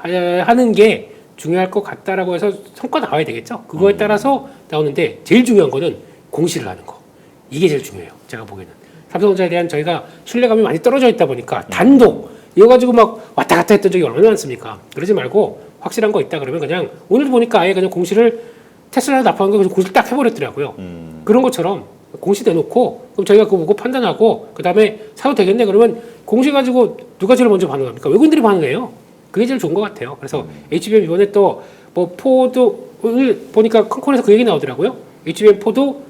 하는 게 중요할 것 같다라고 해서 성과 나와야 되겠죠. 그거에 따라서 나오는데 제일 중요한 거는 공시를 하는 거. 이게 제일 중요해요. 제가 보기에는. 삼성전자에 대한 저희가 신뢰감이 많이 떨어져 있다 보니까 단독 이거 가지고 막 왔다 갔다 했던 적이 얼마나 많습니까? 그러지 말고 확실한 거 있다 그러면 그냥 오늘 보니까 아예 그냥 공시를 테슬라 납품한 거 공시를 딱 해버렸더라고요. 그런 것처럼 공시 내놓고 그럼 저희가 그거 보고 판단하고 그 다음에 사도 되겠네 그러면 공시 가지고 누가 제일 먼저 반응합니까? 외국인들이 반응해요. 그게 제일 좋은 것 같아요. 그래서 HBM 이번에 또 뭐 포도 오늘 보니까 컨콜에서 그 얘기 나오더라고요. HBM 포도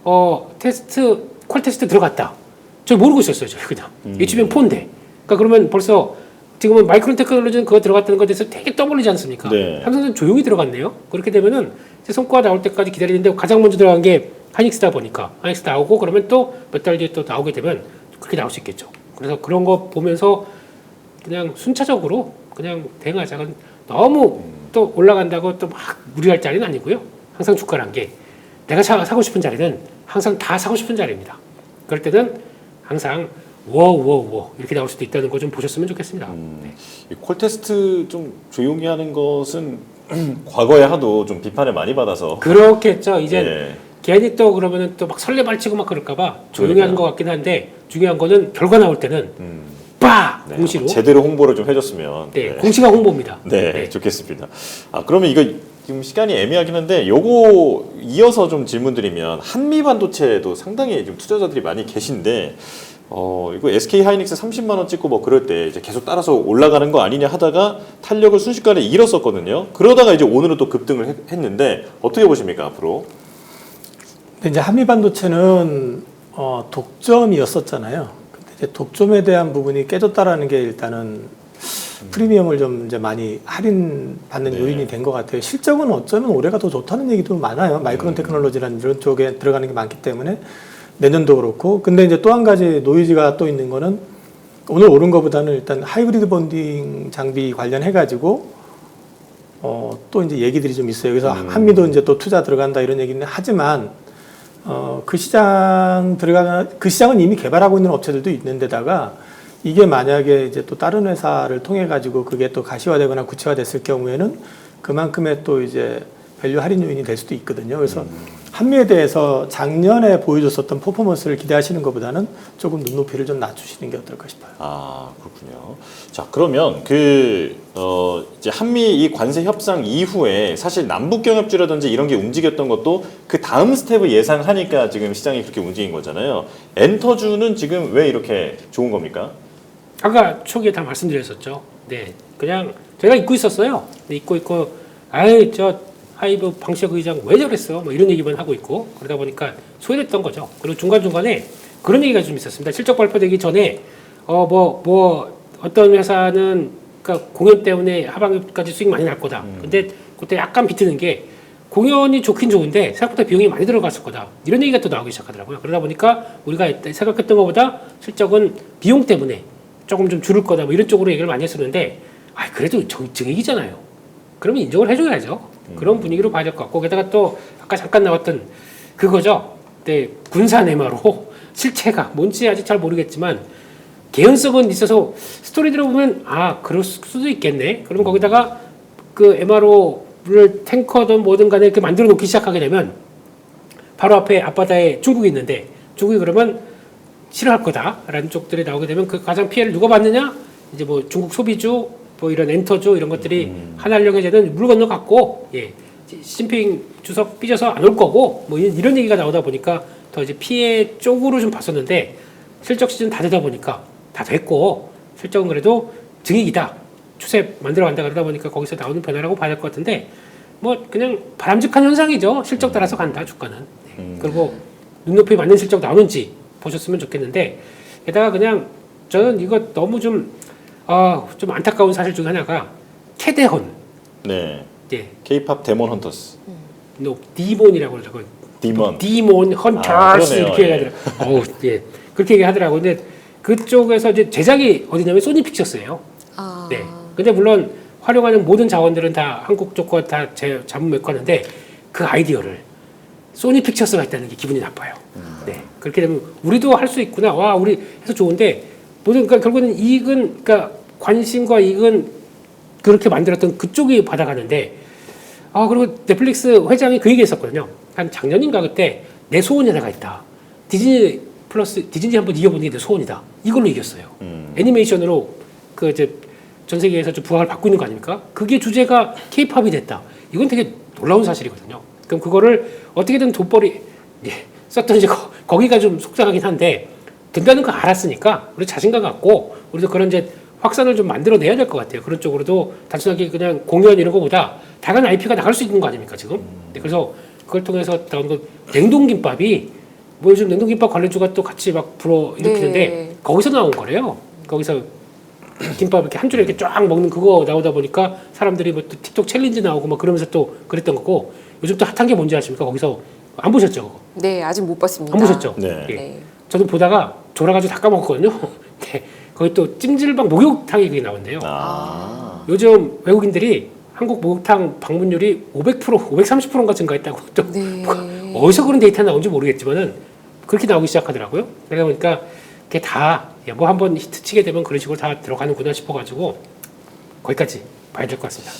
퀄 테스트 들어갔다. 저 모르고 있었어요. 저 그냥 HBM 포인데. 그러니까 그러면 벌써 지금은 마이크론 테크놀로지는 그거 들어갔다는 것에 대해서 되게 떠벌리지 않습니까? 네. 삼성은 조용히 들어갔네요. 그렇게 되면은 이제 성과가 나올 때까지 기다리는데 가장 먼저 들어간 게 하이닉스다 보니까 하이닉스 나오고 그러면 또 몇 달 뒤에 또 나오게 되면 그렇게 나올 수 있겠죠. 그래서 그런 거 보면서 그냥 순차적으로 그냥 대응하자. 너무 또 올라간다고 또 막 무리할 자리는 아니고요. 항상 주가란 게 내가 사고 싶은 자리는 항상 다 사고 싶은 자리입니다. 그럴 때는 항상 워 이렇게 나올 수도 있다는 거 좀 보셨으면 좋겠습니다. 네. 이 콜 테스트 좀 조용히 하는 것은 과거에 하도 좀 비판을 많이 받아서 그렇겠죠. 이제 예. 괜히 또 그러면은 또 막 설레발치고 막 그럴까봐 조용히 하는 것 같긴 한데 중요한 거는 결과 나올 때는 빠 공시로 제대로 홍보를 좀 해줬으면 네, 공시가 홍보입니다. 네, 좋겠습니다. 그러면 이거 지금 시간이 애매하긴 한데 요거 이어서 좀 질문드리면 한미 반도체도 상당히 좀 투자자들이 많이 계신데 이거 SK 하이닉스 30만 원 찍고 뭐 그럴 때 이제 계속 따라서 올라가는 거 아니냐 하다가 탄력을 순식간에 잃었었거든요. 그러다가 이제 오늘은 또 급등을 했는데 어떻게 보십니까 앞으로? 근데 이제 한미 반도체는 독점이었었잖아요. 근데 이제 독점에 대한 부분이 깨졌다라는 게 일단은 프리미엄을 좀 이제 많이 할인받는 네. 요인이 된 것 같아요. 실적은 어쩌면 올해가 더 좋다는 얘기도 많아요. 마이크론 테크놀로지라는 이런 쪽에 들어가는 게 많기 때문에 내년도 그렇고. 근데 이제 또 한 가지 노이즈가 또 있는 거는 오늘 오른 것보다는 일단 하이브리드 본딩 장비 관련해 가지고 또 이제 얘기들이 좀 있어요. 그래서 한미도 이제 또 투자 들어간다 이런 얘기는 하지만 그 시장은 이미 개발하고 있는 업체들도 있는데다가 이게 만약에 이제 또 다른 회사를 통해 가지고 그게 또 가시화되거나 구체화됐을 경우에는 그만큼의 또 이제 밸류 할인 요인이 될 수도 있거든요. 그래서 한미에 대해서 작년에 보여줬었던 퍼포먼스를 기대하시는 것보다는 조금 눈높이를 좀 낮추시는 게 어떨까 싶어요. 아, 그렇군요. 자, 그러면 이제 한미 이 관세 협상 이후에 사실 남북 경협주라든지 이런 게 움직였던 것도 그 다음 스텝을 예상하니까 지금 시장이 그렇게 움직인 거잖아요. 엔터주는 지금 왜 이렇게 좋은 겁니까? 아까 초기에 다 말씀드렸었죠. 네, 그냥 제가 잊고 있었어요. 네, 잊고 아이 저 하이브 방시혁 의장 왜 저랬어? 뭐 이런 얘기만 하고 있고 그러다 보니까 소외됐던 거죠. 그리고 중간중간에 그런 얘기가 좀 있었습니다. 실적 발표되기 전에 어떤 회사는 그러니까 공연 때문에 하반기까지 수익 많이 날 거다. 근데 그때 약간 비트는 게 공연이 좋긴 좋은데 생각보다 비용이 많이 들어갔을 거다. 이런 얘기가 또 나오기 시작하더라고요. 그러다 보니까 우리가 생각했던 것보다 실적은 비용 때문에 조금 좀 줄을 거다. 뭐 이런 쪽으로 얘기를 많이 했었는데 그래도 증액이잖아요. 그러면 인정을 해줘야죠. 그런 분위기로 봐야 될 것 같고 게다가 또 아까 잠깐 나왔던 그거죠. 네, 군산 에마로 실체가 뭔지 아직 잘 모르겠지만 개연성은 있어서 스토리 들어보면 그럴 수도 있겠네. 그럼 거기다가 그 MRO를 탱커든 뭐든 간에 이렇게 만들어 놓기 시작하게 되면 바로 앞에 앞바다에 중국이 있는데 중국이 그러면 싫어할 거다라는 쪽들이 나오게 되면 그 가장 피해를 누가 받느냐? 이제 뭐 중국 소비주, 뭐 이런 엔터주 이런 것들이 한한령해제는 물 건너갔고, 시진핑 주석 삐져서 안 올 거고, 뭐 이런 얘기가 나오다 보니까 더 이제 피해 쪽으로 좀 봤었는데 실적 시즌 다 되다 보니까 다 됐고 실적은 그래도 증액이다 추세 만들어간다 그러다 보니까 거기서 나오는 변화라고 봐야 될 것 같은데 뭐 그냥 바람직한 현상이죠. 실적 따라서 간다 주가는. 그리고 눈높이 맞는 실적 나오는지 보셨으면 좋겠는데 게다가 그냥 저는 이거 너무 좀 안타까운 사실 중에 하나가 캐데헌. 네. 예. K-팝 데몬 헌터스. 디몬이라고 그러죠. 디몬 헌터스 그러네요. 이렇게 얘기하더라고요. 예. 그렇게 얘기하더라고요. 근데 그쪽에서 이제 제작이 어디냐면 소니 픽처스예요. 네. 근데 물론 활용하는 모든 자원들은 다 한국 쪽과 다 자문 메꿔는데 그 아이디어를 소니 픽처스가 있다는 게 기분이 나빠요. 네. 그렇게 되면 우리도 할 수 있구나. 와, 우리 해서 좋은데 그러니까 결국에는 이익은 그러니까 관심과 이익은 그렇게 만들었던 그쪽이 받아가는데 그리고 넷플릭스 회장이 그 얘기했었거든요. 한 작년인가 그때 내 소원이 하나가 있다. 디즈니 한번 이겨보는 게 내 소원이다. 이걸로 이겼어요. 애니메이션으로 그 이제 전 세계에서 좀 부각을 받고 있는 거 아닙니까? 그게 주제가 K-팝이 됐다. 이건 되게 놀라운 사실이거든요. 그럼 그거를 어떻게든 돈벌이 썼던 이제 거기가 좀 속상하긴 한데 된다는 거 알았으니까 우리 자신감 갖고 우리도 그런 이제 확산을 좀 만들어내야 될 것 같아요. 그런 쪽으로도 단순하게 그냥 공연 이런 거보다 다양한 IP가 나갈 수 있는 거 아닙니까 지금? 그래서 그걸 통해서 나온 거 냉동김밥이 뭐 요즘 냉동김밥 관련주가 또 같이 막 불어 일으키는데 거기서 나온 거래요. 거기서 김밥 이렇게 한 줄에 이렇게 쫙 먹는 그거 나오다 보니까 사람들이 뭐 또 틱톡 챌린지 나오고 막 그러면서 또 그랬던 거고 요즘 또 핫한 게 뭔지 아십니까? 거기서 안 보셨죠? 그거? 네, 아직 못 봤습니다. 안 보셨죠? 네. 네. 저도 보다가 졸아가지고 다 까먹었거든요. 네. 거기 또 찜질방 목욕탕이 그게 나온대요. 요즘 외국인들이 한국 목욕탕 방문율이 500%, 530%인가 증가했다고 또 네. 어디서 그런 데이터 나온지 모르겠지만은 그렇게 나오기 시작하더라고요. 그러다 보니까 그게 다 뭐 한번 히트 치게 되면 그런 식으로 다 들어가는구나 싶어가지고 거기까지 봐야 될 것 같습니다.